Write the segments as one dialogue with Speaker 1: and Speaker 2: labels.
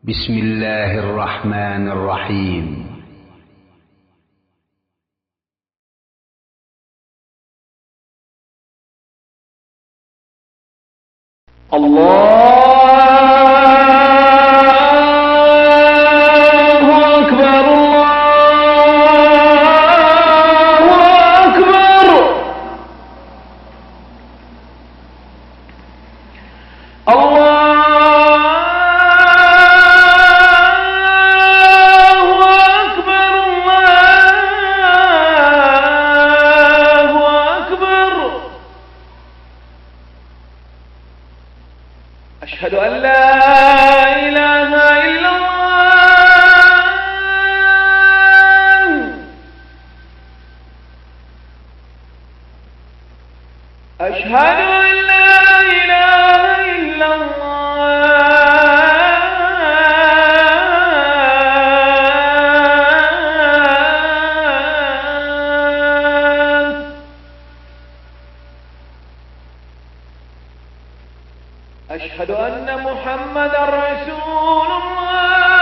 Speaker 1: بسم الله الرحمن الرحيم.
Speaker 2: الله أكبر الله أكبر أشهد أن لا إله إلا الله أشهد أن لا إله إلا الله أشهد أن محمدا رسول الله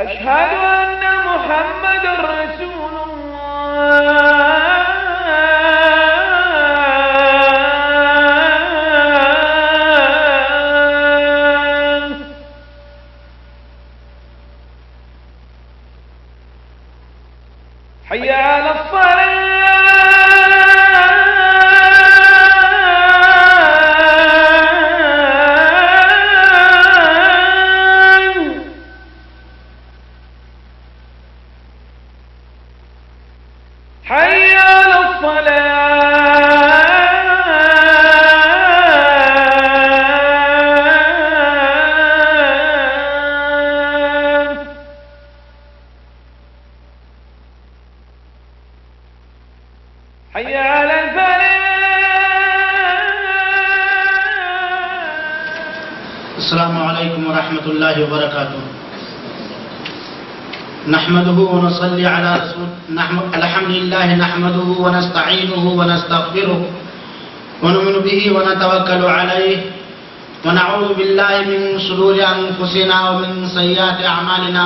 Speaker 2: أشهد أن محمدا رسول الله حي على الصلاة حي على الصلاة حي على الفلاح.
Speaker 3: السلام عليكم ورحمة الله وبركاته. نحمده ونصلي على رسول الحمد لله نحمده ونستعينه ونستغفره ونؤمن به ونتوكل عليه ونعوذ بالله من شرور أنفسنا ومن سيئات أعمالنا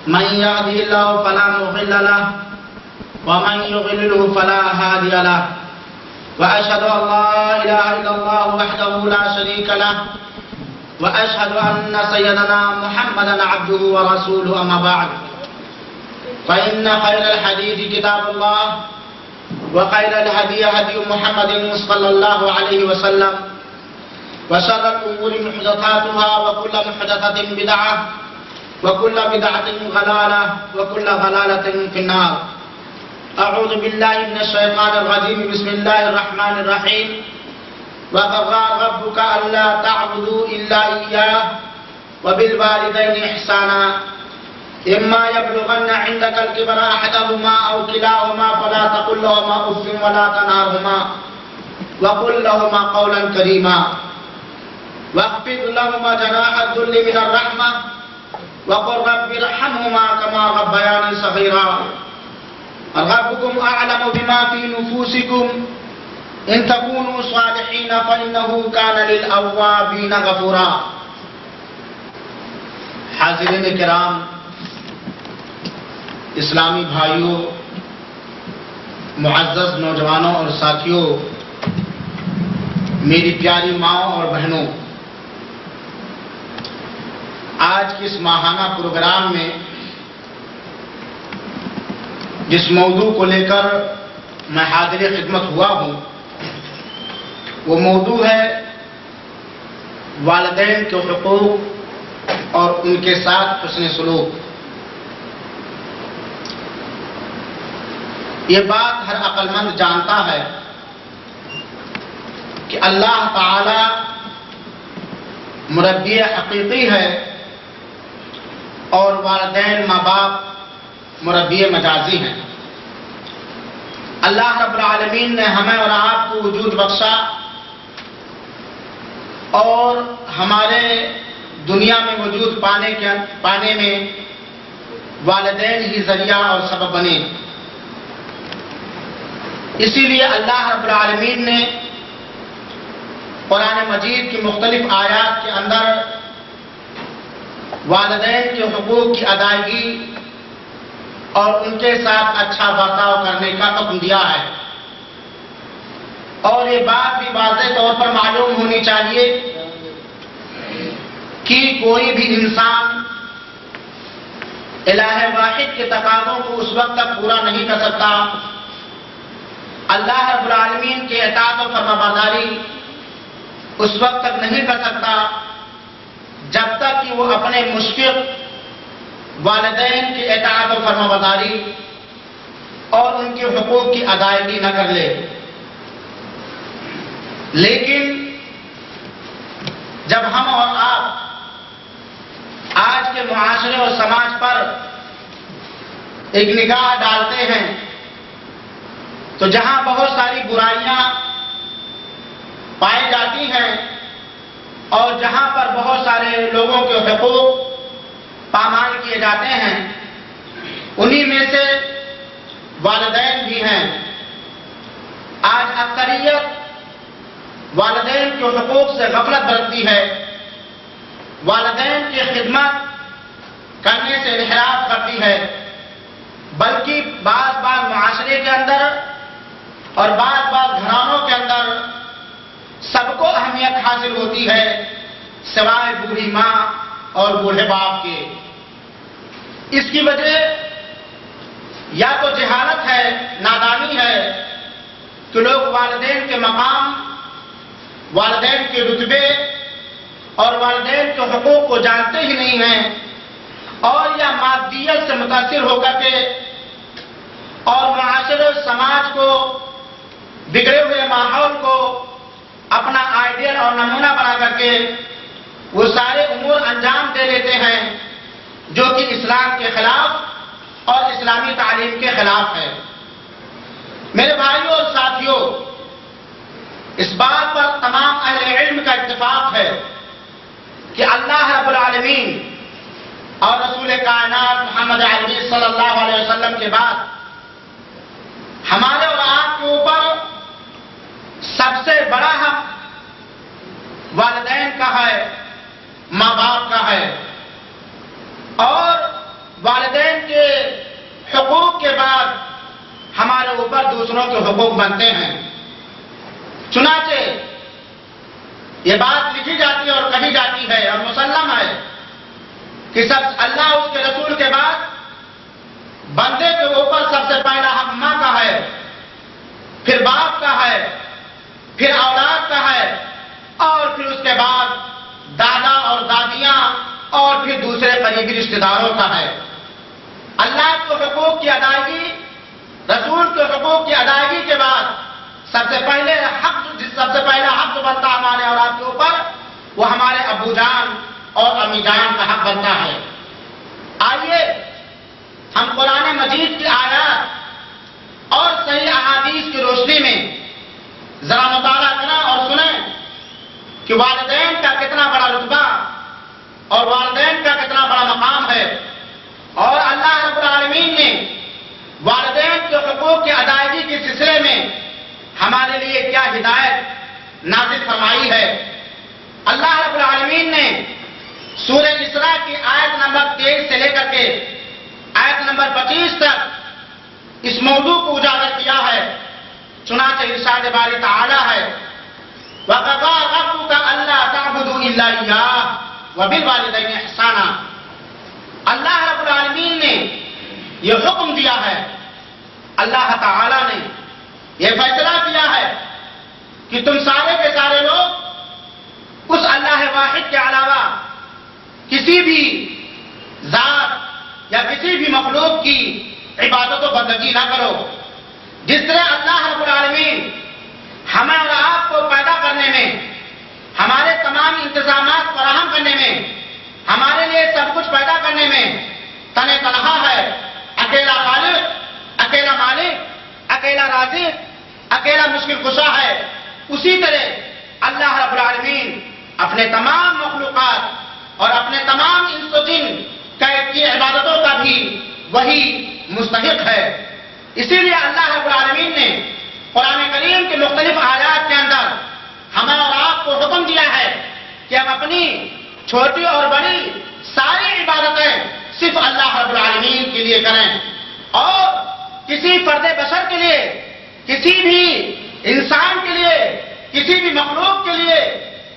Speaker 3: من يهده الله فلا مضل له ومن يضلله فلا هادي له وأشهد أن لا إله إلا الله وحده لا شريك له وأشهد أن سيدنا محمدا عبده ورسوله أما بعد فإن خير الحديث كتاب الله وخير الهدي هدي محمد صلى الله عليه وسلم وشر الأمور محدثاتها وكل محدثة بدعة وكل بدعة ضلالة وكل ضلالة في النار. أعوذ بالله من الشيطان الرجيم. بسم الله الرحمن الرحيم. وقضى ربك ألا تعبدوا إلا إياه وبالوالدين إحسانا إما يبلغن عندك الكبر أحدهما أو كلاهما فلا تقل لهما أف ولا تنهرهما وقل لهما قولا كريما واخفض لهما جناح الذل من الرحمة وقل رب ارحمهما كما ربياني صغيرا. ربكم أعلم بما في نفوسكم إن تكونوا صالحين فإنه كان للأوابين غفورا. حاضرین کرام، اسلامی بھائیوں، معزز نوجوانوں اور ساتھیوں، میری پیاری ماؤں اور بہنوں، آج کے اس ماہانہ پروگرام میں جس موضوع کو لے کر میں حاضر خدمت ہوا ہوں وہ موضوع ہے والدین کے حقوق اور ان کے ساتھ حسن سلوک. یہ بات ہر عقل مند جانتا ہے کہ اللہ تعالی مربی حقیقی ہے اور والدین ماں باپ مربی مجازی ہیں. اللہ رب العالمین نے ہمیں اور آپ کو وجود بخشا اور ہمارے دنیا میں وجود پانے میں والدین ہی ذریعہ اور سبب بنے. اسی لیے اللہ رب العالمین نے قرآن مجید کی مختلف آیات کے اندر والدین کے حقوق کی ادائیگی اور ان کے ساتھ اچھا برتاؤ کرنے کا حکم دیا ہے. اور یہ بات بھی واضح طور پر معلوم ہونی چاہیے کہ کوئی بھی انسان الہ واحد کے تقاضوں کو اس وقت تک پورا نہیں کر سکتا، اللہ رب العالمین کے اطاعت و فرمانبرداری اس وقت تک نہیں کر سکتا جب تک کہ وہ اپنے مشفق والدین کی اطاعت و فرمانبرداری اور ان کے حقوق کی ادائیگی نہ کر لے. لیکن جب ہم اور آپ آج کے معاشرے اور سماج پر ایک نگاہ ڈالتے ہیں تو جہاں بہت ساری برائیاں پائی جاتی ہیں اور جہاں پر بہت سارے لوگوں کے حقوق پامال کیے جاتے ہیں، انہی میں سے والدین بھی ہیں. آج اکثریت والدین کے حقوق سے غفلت برتتی ہے، والدین کی خدمت کرنے سے انحراف کرتی ہے، بلکہ بعض معاشرے کے اندر اور بعض گھرانوں کے اندر سب کو اہمیت حاصل ہوتی ہے سوائے بوڑھی ماں اور بوڑھے باپ کے. اس کی وجہ یا تو جہالت ہے، نادانی ہے کہ لوگ والدین کے مقام، والدین کے رتبے اور والدین کے حقوق کو جانتے ہی نہیں ہیں، اور یا مادیت سے متاثر ہو کر کے اور معاشرے سماج کو، بگڑے ہوئے ماحول کو اپنا آئیڈیل اور نمونہ بنا کر کے وہ سارے امور انجام دے لیتے ہیں جو کہ اسلام کے خلاف اور اسلامی تعلیم کے خلاف ہے. میرے بھائیوں اور ساتھیوں، اس بات پر تمام اہل علم کا اتفاق ہے کہ اللہ رب العالمین اور رسول کائنات محمد عربی صلی اللہ علیہ وسلم کے بعد ہمارے اور آپ کے اوپر سب سے بڑا حق والدین کا ہے، ماں باپ کا ہے، اور والدین کے حقوق کے بعد ہمارے اوپر دوسروں کے حقوق بنتے ہیں. چنانچہ یہ بات لکھی جاتی ہے اور کہی جاتی ہے اور مسلم ہے کہ سب اللہ اس کے رسول کے بعد بندے کے اوپر سب سے پہلا حق ماں کا ہے، پھر باپ کا ہے، پھر اولاد کا ہے، اور پھر اس کے بعد دادا اور دادیاں اور پھر دوسرے قریبی رشتہ داروں کا ہے. اللہ کے حقوق کی ادائیگی، رسول کے حقوق کی ادائیگی کے بعد سب سے پہلا حق جو بنتا ہمارے اور آپ کے اوپر وہ ہمارے ابو جان اور امی جان کا حق بنتا ہے. آئیے ہم قرآن مجید کی آیات اور صحیح احادیث کی روشنی میں ذرا مطالعہ کریں اور سنیں کہ والدین کا کتنا بڑا رتبہ اور والدین کا کتنا بڑا مقام ہے، اور اللہ رب العالمین نے والدین کے حقوق کی ادائیگی کے سلسلے میں ہمارے لیے کیا ہدایت نازل فرمائی ہے. اللہ رب العالمین نے سورہ اسراء کی آیت نمبر 23 سے لے کر کے آیت نمبر 25 تک اس موضوع کو اجاگر کیا ہے. چنانچہ ارشاد باری تعالی ہے وَقَضَىٰ رَبُّكَ أَلَّا تَعْبُدُوا إِلَّا إِيَّاهُ وَبِالْوَالِدَيْنِ إِحْسَانًا. اللہ رب العالمین نے یہ حکم دیا ہے، اللہ تعالی نے یہ فیصلہ کیا ہے کہ تم سارے کے سارے لوگ اس اللہ واحد کے علاوہ کسی بھی ذات یا کسی بھی مخلوق کی عبادت و بندگی نہ کرو. جس طرح اللہ رب العالمین ہمیں اور آپ کو پیدا کرنے میں، ہمارے تمام انتظامات فراہم کرنے میں، ہمارے لیے سب کچھ پیدا کرنے میں تنہا ہے، اکیلا خالق، اکیلا مالک، اکیلا رازق، اکیلا مشکل کشا ہے، اسی طرح اللہ رب العالمین اپنے تمام مخلوقات اور اپنے تمام انس و جن کی عبادتوں کا بھی وہی مستحق ہے. اسی لیے اللہ رب العالمین نے قرآن کریم کے مختلف آیات کے اندر ہمیں اور آپ کو حکم دیا ہے کہ ہم اپنی چھوٹی اور بڑی ساری عبادتیں صرف اللہ رب العالمین کے لیے کریں، اور کسی فرد بشر کے لیے، کسی بھی انسان کے لیے، کسی بھی مخلوق کے لیے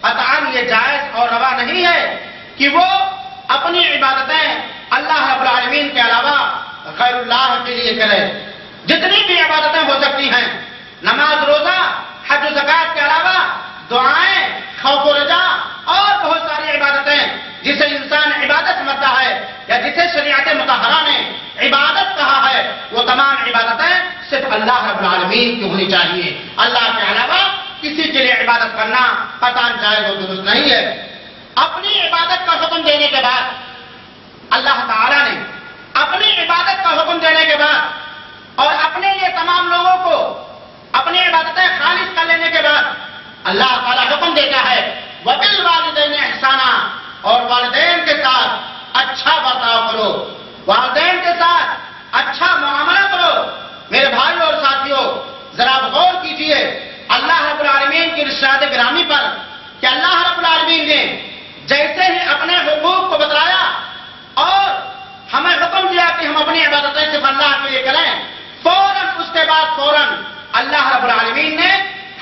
Speaker 3: قطعاً یہ جائز اور روا نہیں ہے کہ وہ اپنی عبادتیں اللہ رب العالمین کے علاوہ غیر اللہ کے لیے کرے۔ جتنی بھی عبادتیں ہو سکتی ہیں، نماز، روزہ، حج و زکوٰۃ کے علاوہ دعائیں، خوف و رجا اور بہت ساری عبادتیں جسے انسان عبادت سمجھتا ہے یا جسے شریعت مطہرہ نے عبادت کہا ہے، وہ تمام عبادتیں صرف اللہ رب العالمین کی ہونی چاہیے۔ اللہ کے علاوہ کسی کے لیے عبادت کرنا قطعاً جائز و درست نہیں ہے۔ اپنی عبادت کا حکم دینے کے بعد اللہ تعالیٰ نے اپنی عبادت کا حکم دینے کے بعد اور اپنے لیے تمام لوگوں کو اپنی عبادتیں خالص کر لینے کے بعد اللہ تعالیٰ حکم دیتا ہے وَبِالْوَالِدَيْنِ احسانا، اور والدین کے ساتھ اچھا برتاؤ کرو، والدین کے ساتھ اچھا معاملہ کرو۔ میرے بھائیوں اور ساتھیوں، ذرا غور کیجئے اللہ رب العالمین کی ارشاد گرامی پر کہ اللہ رب العالمین نے جیسے ہی اپنے حقوق کو بتلایا اور ہمیں حکم دیا کہ ہم اپنی عبادتیں صرف اللہ کے لیے کریں، فوراً اس کے بعد فوراً اللہ رب العالمین نے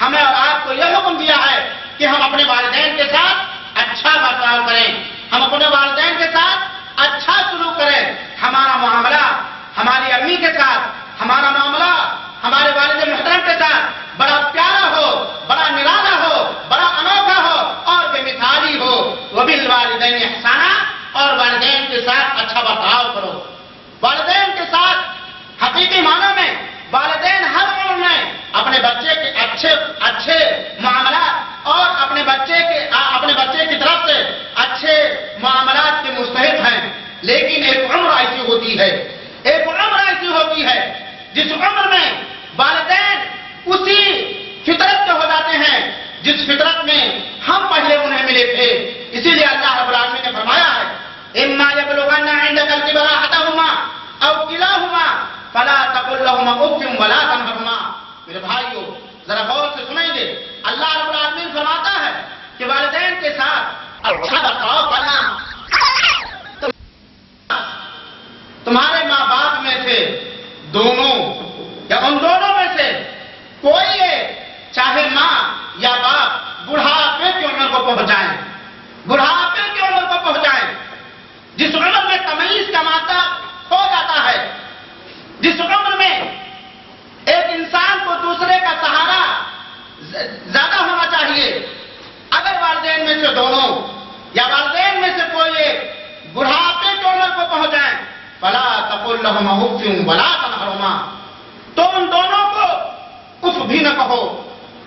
Speaker 3: ہمیں اور آپ کو یہ حکم دیا ہے کہ ہم اپنے والدین کے ساتھ اچھا برتاؤ کریں، ہم اپنے والدین کے ساتھ اچھا سلوک کریں۔ ہمارا معاملہ ہماری امی کے ساتھ، ہمارا معاملہ ہمارے والد محترم کے ساتھ بڑا پیارا ہو، بڑا نرالا ہو، بڑا انوکھا ہو اور بے مثالی ہو۔ وَبِالْوَالِدَيْنِ احسانا، اور والدین کے ساتھ اچھا برتاؤ کرو۔ والدین کے ساتھ حقیقی معنوں میں والدین ہر عمر میں اپنے بچے کے اچھے معاملات اور اپنے بچے کی طرف سے اچھے معاملات کے مستحق ہیں، لیکن ایک عمر ایسی ہوتی ہے جس عمر میں والدین اسی فطرت کے ہو جاتے ہیں جس فطرت میں ہم پہلے انہیں ملے تھے۔ اسی لیے اللہ رب العالمین نے فرمایا ہے اِمَّا يَبْلُغَنَّ عِندَكَ الْكِبَرَ أَحَدُهُمَا أَوْ كِلَاهُمَا فَلَا تَقُل لَّهُمَا أُفٍّ وَلَا تَنْهَرْهُمَا۔ میرے بھائیو، ذرا غور سے سنیں گے، اللہ رب العالمین فرماتا ہے کہ والدین کے ساتھ اچھا برتاؤ کرنا۔ تمہارے ماں باپ میں سے دونوں یا ان دونوں میں سے کوئی ہے، چاہے ماں یا باپ، بڑھاپے کی عمر کو پہنچائیں، جس عمر میں تمیز کا مادہ ہو جاتا ہے، جس عمر میں ایک انسان کو دوسرے کا سہارا زیادہ ہونا چاہیے، اگر والدین میں سے دونوں یا والدین میں سے کوئی ایک بڑھاپے کی عمر کو پہنچ جائیں فَلَا تَقُل لَّهُمَا أُفٍّ وَلَا تَنْهَرْهُمَا، تو ان دونوں کو اف بھی نہ کہو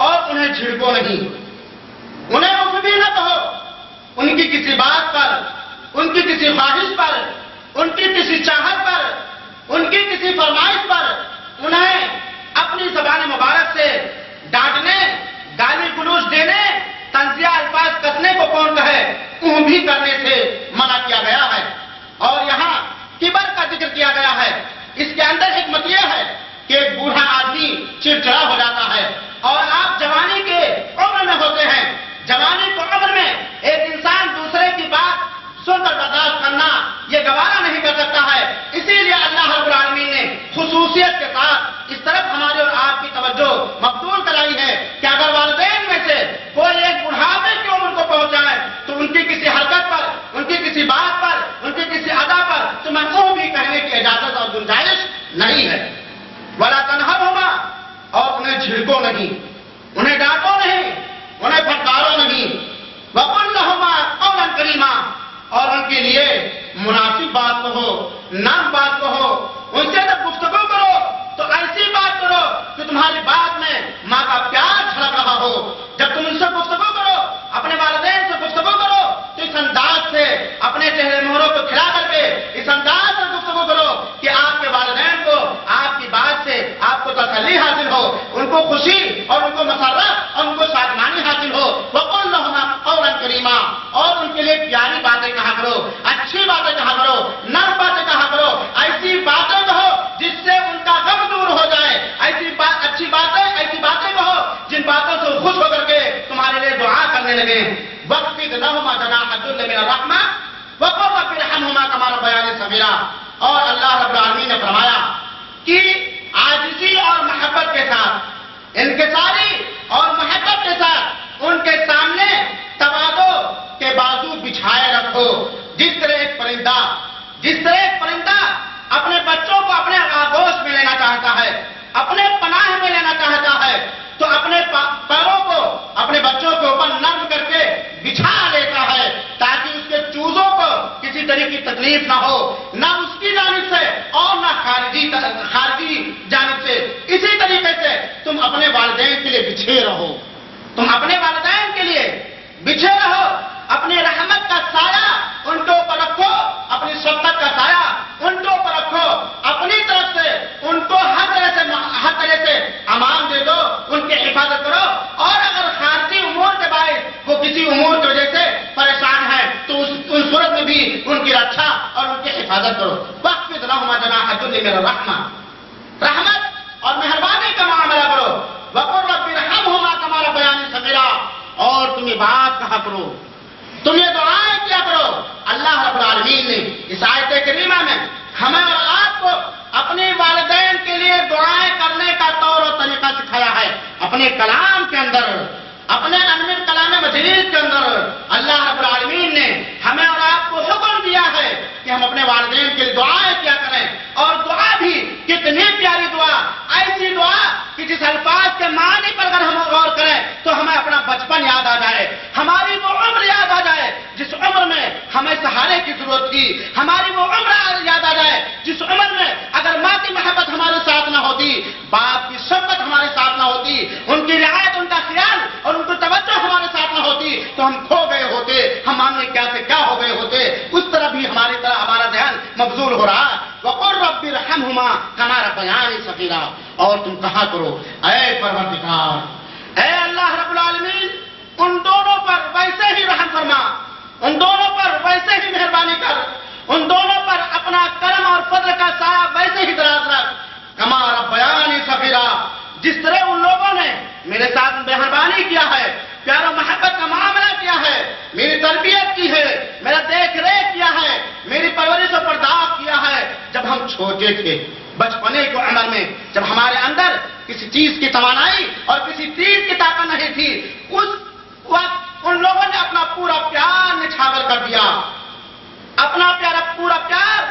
Speaker 3: اور انہیں جھڑکو نہیں، انہیں اف بھی نہ کہو، ان کی کسی بات پر، ان کی کسی خواہش پر، ان کی کسی چاہت پر، ان کی کسی فرمائش پر انہیں اپنی زبان مبارک سے ڈانٹنے، گالی گلوچ دینے، طنزیہ الفاظ کسنے کو کون کہے، اون بھی کرنے سے منع کیا گیا ہے۔ اور یہاں کبر کا ذکر کیا گیا ہے، اس کے اندر حکمت یہ ہے کہ ایک بوڑھا آدمی چڑچڑا ہو جاتا ہے اور آپ جوانی کے عمر میں ہوتے ہیں، جوانی کو عمر میں ایک انسان دوسرے کی بات سن کر برداشت کرنا یہ گوارا نہیں کر سکتا ہے۔ اسی لیے اللہ رب العالمین نے خصوصیت کے ساتھ اس طرف ہماری اور آپ کی توجہ مبذول کرائی ہے کہ اگر والدین میں سے کوئی ایک بڑھاپے کی عمر کو پہنچ جائے تو ان کی کسی حرکت پر، ان کی کسی بات پر، ان کی کسی ادا پر تمہیں منہ بھی کہنے کی اجازت اور گنجائش نہیں ہے۔ وَلَا تَنْهَرْهُمَا، اور انہیں جھڑکو نہیں، انہیں ڈانٹو نہیں، انہیں پھٹکارو نہیں۔ وَقُلْ لَهُمَا قَوْلًا كَرِيمًا، اور ان کے لیے مناسب بات کہو، نرم بات کہو، ان سے جب گفتگو کرو کہنے لگے وَخْفِضْ لَهُمَا جَنَاحَ الذُّلِّ مِنَ الرَّحْمَةِ وَقُلْ رَبِّ ارْحَمْهُمَا كَمَا رَبَّيَانِي صَغِيرًا. اور اللہ رب العالمین نے فرمایا کہ عاجزی اور محبت کے ساتھ، انکساری اور محبت کے ساتھ ان کے سامنے تواضع کے بازو بچھائے رکھو. جس طرح ایک پرندہ اپنے بچوں کو اپنے آغوش میں لینا چاہتا ہے، اپنے پناہ میں لینا چاہتا ہے، تو اپنے پیروں کو اپنے بچوں کے اوپر نرم کر کے بچھا لیتا ہے تاکہ اس کے چوزوں کو کسی طرح کی تکلیف نہ ہو، نہ اس کی جانب سے اور نہ خارجی جانب سے. اسی طریقے سے تم اپنے والدین کے لیے بچھے رہو، اپنی رحمت کا سایہ ان کے اوپر رکھو، اپنی شفقت کا سایہ ان کے اوپر رکھو، اپنی طرف سے ان کو ہر طرح سے امان دے دو، ان کی حفاظت کرو. اور اگر خارجی امور کے باعث وہ کسی امور کی وجہ سے پریشان ہے تو اس صورت میں بھی ان کی رکشا اور ان کی حفاظت کرو. وَخْفِضْ لَهُمَا جَنَاحَ الذُّلِّ مِنَ الرَّحْمَةِ، رحمت اور مہربانی کا معاملہ کرو. وَقُلْ رَبِّ ارْحَمْهُمَا كَمَا رَبَّيَانِي صَغِيرًا. اور تم یہ بات کہا کرو، تم یہ دعائیں کیا کرو. اللہ رب العالمین نے اس آیت کریمہ میں ہمیں اور آپ کو اپنے والدین کے لیے دعائیں کرنے کا طور و طریقہ سکھایا ہے. اپنے کلام کے اندر، اپنے انمول کلام مجید کے اندر اللہ رب العالمین نے ہمیں اور آپ کو حکم دیا ہے کہ ہم اپنے والدین کے لیے دعائیں کیا کریں. اور دعا بھی کتنی پیاری دعا، ایسی دعا کہ جس الفاظ کے معنی پر اگر ہم غور کریں تو ہمیں اپنا بچپن یاد آ جائے، ہماری وہ عمر یاد آ جائے جس عمر میں ہمیں سہارے کی ضرورت تھی، ہماری وہ عمر یاد آ جائے جس عمر میں اگر ماں کی محبت ہمارے ساتھ نہ ہوتی، باپ کی شفقت ہمارے ساتھ نہ ہوتی، ان کی رعایت، ان کا خیال اور ان کی توجہ ہمارے ساتھ نہ ہوتی تو ہم کھو گئے ہوتے، ہم ماننے کیا سے کیا ہو گئے ہوتے. اس طرح بھی ہمارا ذہن مبذول ہو رہا ہے. وَقُلْ رَبِّ ارْحَمْهُمَا كَمَا رَبَّيَانِي صَغِيرًا. اور تم کہا کرو اے پروردگار، اے اللہ رب العالمین، ان دونوں پر ویسے ہی رحم فرما، ان دونوں پر ویسے ہی مہربانی کر، ان دونوں پر اپنا کرم اور فضل کا سایہ ویسے ہی دراز رکھ. کما ربیانی صغیرا، جس طرح ان لوگوں نے میرے ساتھ مہربانی کیا ہے، پیار و محبت کا معاملہ کیا ہے، میری تربیت کی ہے، میرا دیکھ ریکھ کیا ہے، میری پرورش و پرداخت کیا ہے. جب ہم چھوٹے تھے، بچپنے کی عمر میں، جب ہمارے اندر کسی چیز کی توانائی اور کسی چیز کی طاقت نہیں تھی، اس وقت ان لوگوں نے اپنا پورا پیار نچھاور کر دیا، اپنا پورا پیار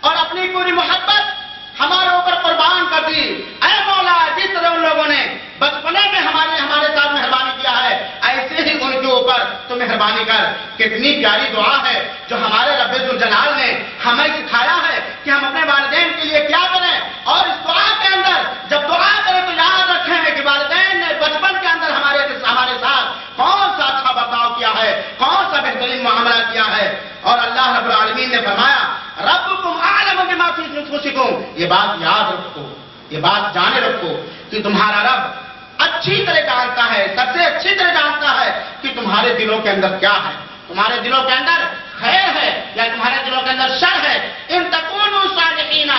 Speaker 3: اور اپنی پوری محبت ہمارے اوپر قربان کر دی. اے مولا، جس طرح ان لوگوں نے بچپنے میں ہمارے ساتھ مہربانی کیا ہے، ایسے ہی ان کے اوپر تو مہربانی کر. کتنی پیاری دعا ہے جو ہمارے رب ذوالجلال نے ہمیں سکھایا ہے کہ ہم اپنے والدین کے لیے کیا کریں. اور اس دعا کے اندر جب دعا کریں تو یاد رکھیں کہ والدین نے بچپن کے اندر ہمارے ساتھ کون سا اچھا برتاؤ کیا ہے، کون سا بہترین معاملہ کیا ہے. اور اللہ رب العالمین نے فرمایا ربکم اعلم بما فی انفسکم. یہ بات یاد رکھو، یہ بات جانے رکھو کہ تمہارا رب اچھی طرح جانتا ہے، سب سے اچھی طرح جانتا ہے کہ تمہارے دلوں کے اندر کیا ہے، تمہارے دلوں کے اندر خیر ہے یا تمہارے دلوں کے اندر شر ہے. ان تکونوا صالحین،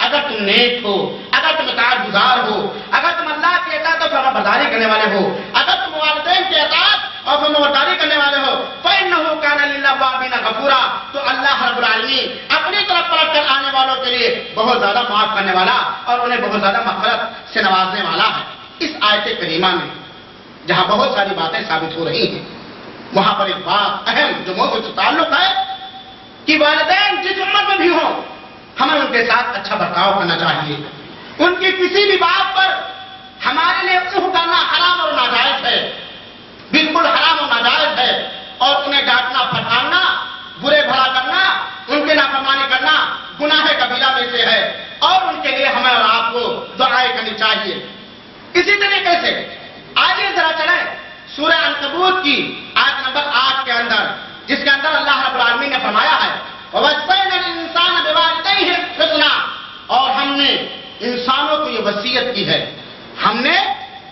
Speaker 3: اگر تم نیک ہو، اگر تم اطاعت گزار ہو، اگر تم اللہ کی اطاعت اور فرمانبرداری کرنے والے ہو، اگر تم والدین کی اطاعت اور فرمانبرداری کرنے والے ہو، فإنہ کان للأوابین غفورا، تو اللہ رب العالمین اپنی طرف پلٹ کر آنے والوں کے لیے بہت زیادہ معاف کرنے والا اور انہیں بہت زیادہ مغفرت سے نوازنے والا ہے. اس آیت کریمہ میں جہاں بہت ساری باتیں ثابت ہو رہی ہیں، وہاں پر ایک بات اہم جو موضوع سے تعلق ہے کہ والدین جس عمر میں بھی ہوں ہمیں ان کے ساتھ اچھا برتاؤ کرنا چاہیے. ان کی کسی بھی بات پر ہمارے لیے اوہ کرنا حرام اور ناجائز ہے، بالکل حرام اور ناجائز ہے. اور انہیں ڈانٹنا، پھٹکارنا، برے بھلا کرنا، ان کی نافرمانی کرنا گناہ کبیرہ میں سے ہے. اور ان کے لیے ہمیں اور آپ کو دعائیں کرنی چاہیے. اسی طریقے سے آگے ذرا چلیں سورہ عنکبوت کی آیت نمبر 8 کے اندر، جس کے اندر اللہ رب العالمین نے فرمایا ہے وَوَصَّيْنَا الْإِنسَانَ بِوَالِدَيْهِ حُسْنًا، اور ہم نے انسانوں کو یہ وصیت کی ہے، ہم نے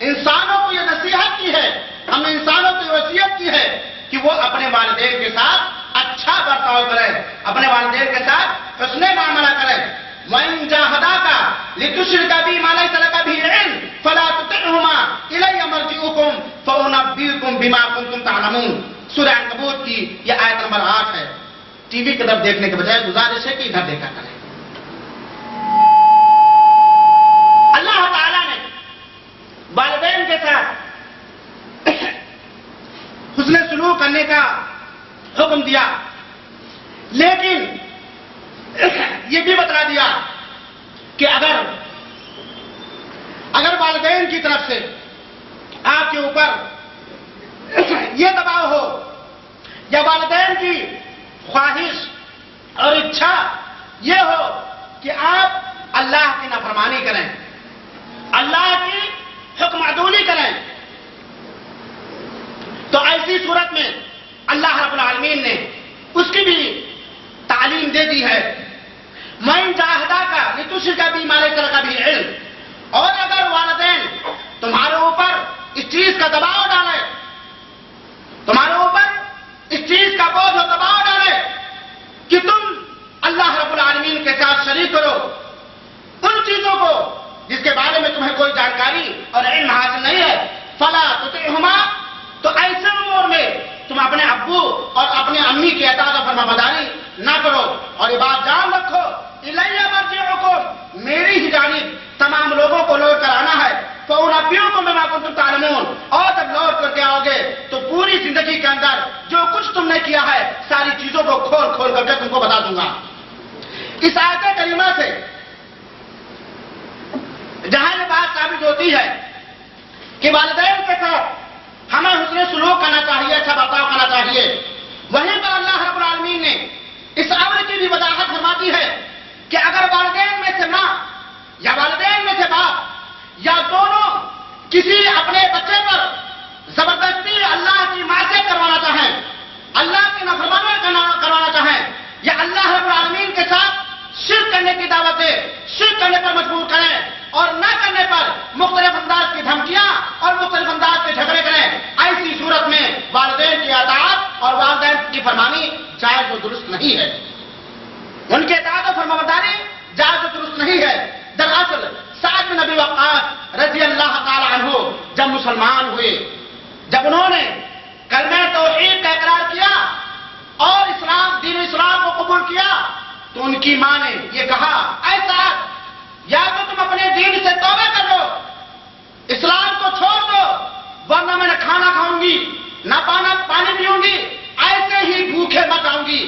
Speaker 3: انسانوں کو یہ نصیحت کی ہے، ہم نے انسانوں کو یہ وصیت کی ہے کہ وہ اپنے والدین کے ساتھ اچھا برتاؤ کریں، اپنے والدین کے ساتھ حسن معاملہ کریں. وَإِن جَاهَدَاكَ لِتُشْرِكَ بِي مَا لَيْسَ لَكَ بِهِ عِلْمٌ فَلَا تُطِعْهُمَا إِلَيَّ مَرْجِعُكُمْ فَأُنَبِّئُكُم بِمَا كُنتُمْ کنتم تعلمون، سورہ عنکبوت کی یہ آیت نمبر 8 ہے۔ ٹی وی کی طرف دیکھنے کے بجائے گزارش ہے کہ ادھر دیکھا کریں۔ اللہ تعالیٰ نے والدین کے ساتھ حسن سلوک کرنے کا حکم دیا، لیکن یہ بھی بتلا دیا کہ اگر والدین کی طرف سے آپ کے اوپر یہ دباؤ ہو یا والدین کی خواہش اور اچھا یہ ہو کہ آپ اللہ کی نافرمانی کریں، اللہ کی حکم عدولی کریں، تو ایسی صورت میں اللہ رب العالمین نے اس کی بھی تعلیم دے دی ہے۔ مَن جَاهَدَاكَ لِتُشْرِكَ بِي مَا لَيْسَ لَكَ بِهِ عِلْمٌ، اور اگر والدین تمہارے اوپر اس چیز کا دباؤ ڈالے، تمہارے اوپر اس چیز کا بوجھ اور دباؤ ڈالے کہ تم اللہ رب العالمین کے ساتھ شریک کرو ان چیزوں کو جس کے بارے میں تمہیں کوئی جانکاری اور علم حاصل نہیں ہے، فَلَا تُطِعْهُمَا، تو ایسے امور میں تم اپنے ابو اور اپنے امی کی اطاعت و فرمانبرداری نہ کرو، اور یہ بات جان رکھو اِلَيَّ مَرْجِعُكُمْ، میری ہی جانب تمام لوگوں کو لوٹ کر آنا ہے، فَأُنَبِّئُكُم بِمَا كُنتُمْ تَعْلَمُونَ، اور جب لوٹ کر کے آؤ گے تو پوری زندگی کے اندر جو کچھ تم نے کیا ہے ساری چیزوں کو کھول کھول کر کے تم کو بتا دوں گا۔ اس آیت کریمہ سے جہاں یہ بات ثابت ہوتی ہے کہ والدین کے ساتھ ہمیں حسن سلوک کرنا چاہیے، اچھا برتاؤ کرنا چاہیے، وہیں پر اللہ رب العالمین نے اس امر کی بھی وضاحت فرماتی ہے کہ اگر والدین میں سے ماں یا والدین میں سے باپ یا دونوں کسی اپنے بچے پر زبردستی اللہ کی معصیت کروانا چاہیں، اللہ کی نافرمانی کروانا چاہیں، یا اللہ رب العالمین کے ساتھ شرک کرنے کی دعوت دے، شرک کرنے پر مجبور کریں، اور نہ کرنے پر مختلف انداز کی دھمکیاں اور مختلف انداز کے جھگڑے کریں، ایسی صورت میں والدین کی اطاعت اور والدین کی فرمانی جائز و درست نہیں ہے، ان کی اطاعت و فرمانبرداری جائز و درست نہیں ہے۔ دراصل سعد بن ابی وقاص رضی اللہ تعالی عنہ جب مسلمان ہوئے، جب انہوں نے کلمہ توحید کا اقرار کیا اور دین اسلام کو قبول کیا، تو ان کی ماں نے یہ کہا، اے سعد، یا تو تم اپنے دین سے توبہ کر لو، اسلام کو چھوڑ دو، ورنہ میں نہ کھانا کھاؤں گی نہ پانی پیوں گی، ایسے ہی بھوکے مر جاؤں گی۔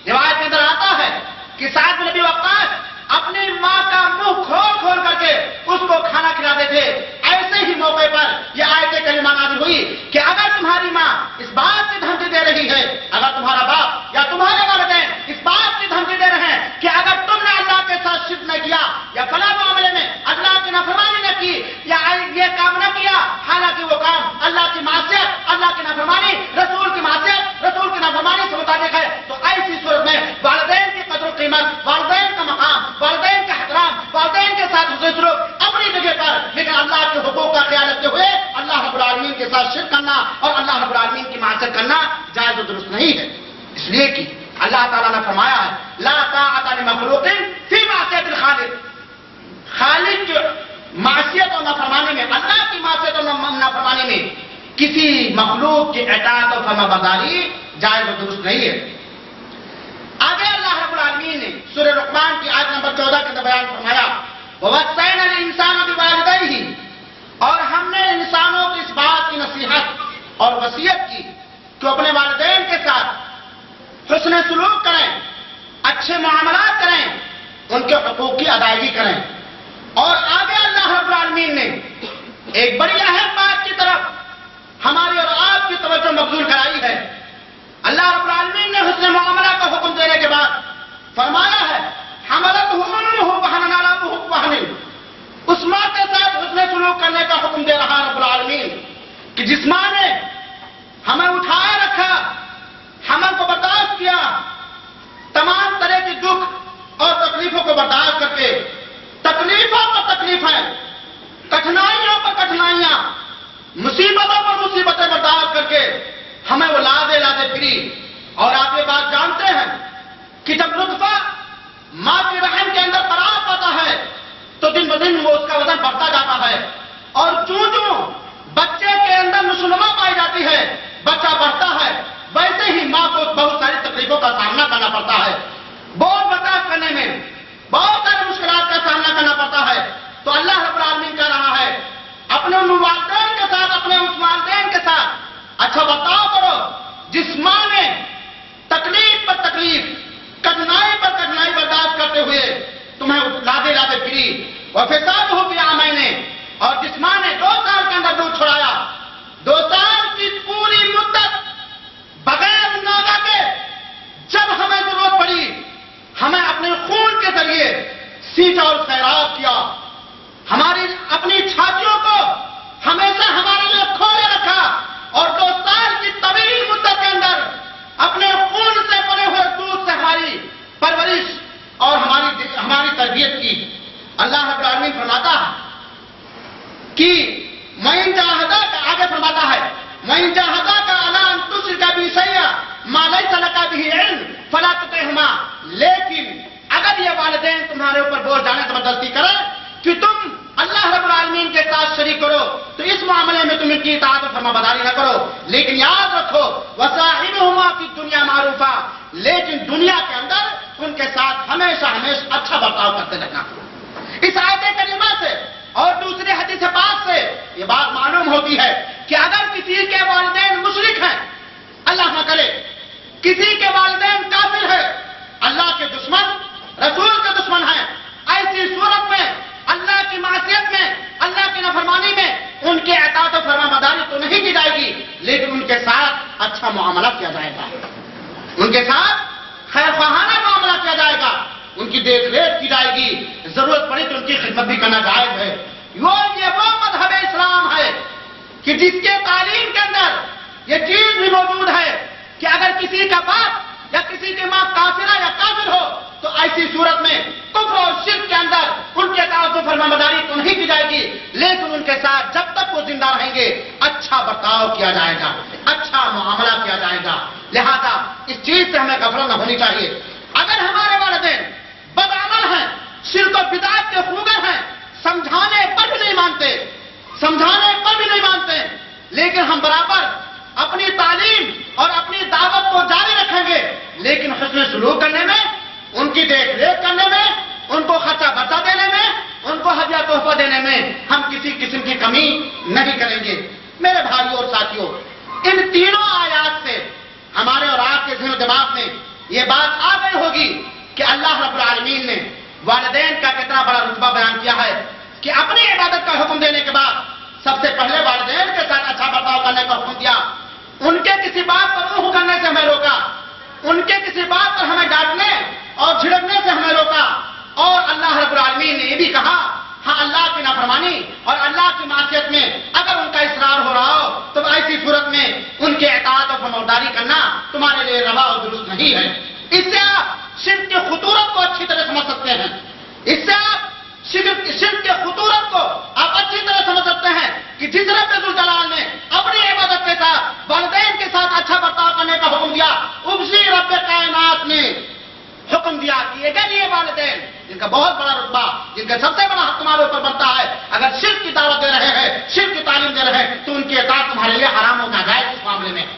Speaker 3: روایت کے اندر آتا ہے کہ سعد بن ابی وقاص اپنی ماں کا منہ کھول کھول کر کے اس کو کھانا کھلاتے تھے۔ ایسے ہی موقع پر یہ آیت کریمہ نازل ہوئی کہ اگر تمہاری ماں اس بات کی دھمکی دے رہی ہے، اگر تمہارا باپ یا تمہارے والدین اس بات کی دھمکی دے رہے ہیں کہ اگر تم نے اللہ کے ساتھ شرک نہ کیا یا فلاں معاملے میں اللہ کی نافرمانی نہ کی یا یہ کام نہ کیا، حالانکہ وہ کام اللہ کی معصیت، اللہ کی نافرمانی، رسول کی معصیت، رسول کی نافرمانی سے مطابق ہے، تو ایسی صورت میں والدین کی قدر و قیمت، والدین کا مقام، والدین کا احترام، والدین کے ساتھ حسن سلوک اپنی جگہ پر، لیکن اللہ کے حقوق کا خیال رکھتے ہوئے اللہ رب العالمین کے ساتھ شرک کرنا اور اللہ رب العالمین کی معصیت کرنا جائز و درست نہیں ہے، اس لیے کہ اللہ تعالیٰ نے فرمایا ہے لا طاعت لمخلوق فی معصیت الخالق، خالق کی معصیت اور نافرمانی میں، اللہ کی معصیت اور نافرمانی میں کسی مخلوق کی اطاعت اور فرمانبرداری جائز و درست نہیں ہے۔ آگے اللہ رب العالمین نے سورہ لقمان کی آیت نمبر 14 کے اندر بیان فرمایا وَوَصَّيْنَا الْإِنسَانَ بِوَالِدَيْهِ، اور ہم نے انسانوں کو اس بات کی نصیحت اور وصیت کی کہ اپنے والدین کے ساتھ حسن سلوک کریں، اچھے معاملات کریں، ان کے حقوق کی ادائیگی کریں۔ اور آگے اللہ رب العالمین نے ایک بڑی اہم بات کی طرف ہماری اور آپ کی توجہ مبذول کرائی ہے۔ اللہ رب العالمین نے حسن معاملہ کا حکم دینے کے بعد فرمایا ہے حملتہ امہ وہنا علی وہن، اس ماں کے ساتھ حسن سلوک کرنے کا حکم دے رہا رب العالمین کہ جس ماں نے ہمیں اٹھائے رکھا، حمل کو برداشت کیا، تمام طرح کی دکھ اور تکلیفوں کو برداشت کر کے، تکلیفوں پر تکلیفیں، کٹھنائیوں پر کٹھنائیاں، مصیبتوں پر مصیبتیں برداشت کر کے ہمیں وہ لادے پھری۔ اور آپ یہ بات جانتے ہیں کہ جب نطفہ ماں کے رحم کے اندر قرار پاتا ہے دن بدن وہ اس کا وزن بڑھتا جاتا ہے، اور چوں بچے کے اندر نشو نما وفصاله فی عامین، اور جس ماں نے 2 سال کے اندر دودھ چھڑایا، 2 سال کی پوری مدت بغیر نوزا کے جب ہمیں ضرورت پڑی ہمیں اپنے خون کے ذریعے سینچا اور خیرات کیا، ہماری اپنی چھاتیوں کو ہمیشہ ہمارے لیے کھولے رکھا، اور 2 سال کی طویل مدت کے اندر اپنے خون سے بنے ہوئے دودھ سے ہماری پرورش اور ہماری تربیت کی۔ اللہ رب العالمین فرماتا ہے کہ مَن جَاهَدَاكَ، آگے فرماتا ہے مَن جَاهَدَاكَ عَلَىٰ أَن تُشْرِكَ بِي شَيْئًا مَا لَيْسَ لَكَ بِهِ عِلْمٌ فَلَا تُطِعْهُمَا، لیکن اگر یہ والدین تمہارے اوپر بوجھ ڈالیں زبردستی کریں کہ تم اللہ رب العالمین کے ساتھ شریک کرو تو اس معاملے میں تم ان کی اطاعت و فرمانبرداری نہ کرو، لیکن یاد رکھو وَصَاحِبْهُمَا فِي الدُّنْيَا مَعْرُوفًا، لیکن دنیا کے اندر ان کے ساتھ ہمیشہ اچھا برتاؤ کرتے رہنا۔ اس آیت کریمہ سے اور دوسرے حدیث پاک سے یہ بات معلوم ہوتی ہے کہ اگر کسی کے والدین مشرک ہیں، اللہ نہ کرے کسی کے والدین کافر ہیں، اللہ کے دشمن، رسول کے دشمن ہیں، ایسی صورت میں اللہ کی معصیت میں، اللہ کی نافرمانی میں ان کے اطاعت و فرمانبرداری تو نہیں کی جائے گی، لیکن ان کے ساتھ اچھا معاملہ کیا جائے گا، ان کے ساتھ خیر خواہانہ معاملہ کیا جائے گا، ان کی دیکھ ریکھ کی جائے گی، ضرورت پڑی تو ان کی خدمت بھی کرنا جائز ہے۔ یہ وہ مذہب اسلام ہے کہ جس کے تعلیم کے اندر یہ چیز بھی موجود ہے کہ اگر کسی کا باپ یا کسی کی ماں کافرہ یا کافر ہو تو ایسی صورت میں کفر اور شرک کے اندر ان کے اطاعت و فرمانبرداری تو نہیں کی جائے گی، لیکن ان کے ساتھ جب تک وہ زندہ رہیں گے اچھا برتاؤ کیا جائے گا، اچھا معاملہ کیا جائے گا۔ لہذا اس چیز سے ہمیں غفلت نہ ہونی چاہیے۔ اگر ہمارے والدین بدعمل ہیں، شرک و بدعت کے خوگر ہیں، سمجھانے پر بھی نہیں مانتے، لیکن ہم برابر اپنی تعلیم اور اپنی دعوت کو جاری رکھیں گے، لیکن حسن سلوک کرنے میں، ان کی دیکھ ریکھ کرنے میں، ان کو خرچہ برچہ دینے میں، ان کو ہدیہ تحفہ دینے میں ہم کسی قسم کی کمی نہیں کریں گے۔ میرے بھائیوں اور ساتھیوں، ان تینوں آیات سے ہمارے اور آپ کے ذہن و دماغ میں یہ بات آ گئی ہوگی کہ اللہ رب العالمین نے والدین کا کتنا بڑا رتبہ بیان کیا ہے کہ اپنی عبادت کا حکم دینے کے بعد سب سے پہلے والدین کے ساتھ اچھا برتاؤ کرنے کا حکم دیا، ان کے کسی بات پر روح کرنے سے ہمیں روکا، ان کے کسی بات پر ہمیں ڈانٹنے اور جھڑکنے سے ہمیں روکا، اور اللہ رب العالمین نے یہ بھی کہا ہاں اللہ کی نافرمانی اور اللہ کی معصیت میں اگر ان کا اصرار ہو رہا ہو تو ایسی صورت میں ان کے اطاعت اور فرمانبرداری کرنا تمہارے لیے روا اور درست نہیں ہے۔ اس سے آپ شرک کی خطورت کو اچھی طرح سمجھ سکتے ہیں، اس سے آپ شرک کے خطورت کو آپ اچھی طرح سمجھ سکتے ہیں کہ جس رب ذوالجلال نے اپنی عبادت کے ساتھ والدین کے ساتھ اچھا برتاؤ کرنے کا حکم دیا، اسی رب کائنات نے حکم دیا کہ یہ والدین جن کا بہت بڑا رتبہ، جن کا سب سے بڑا حق تمہارے اوپر بنتا ہے، اگر شرک کی دعوت دے رہے ہیں، شرک کی تعلیم دے رہے ہیں تو ان کی اطاعت تمہارے لیے حرام اور ناجائز اس معاملے میں ہے،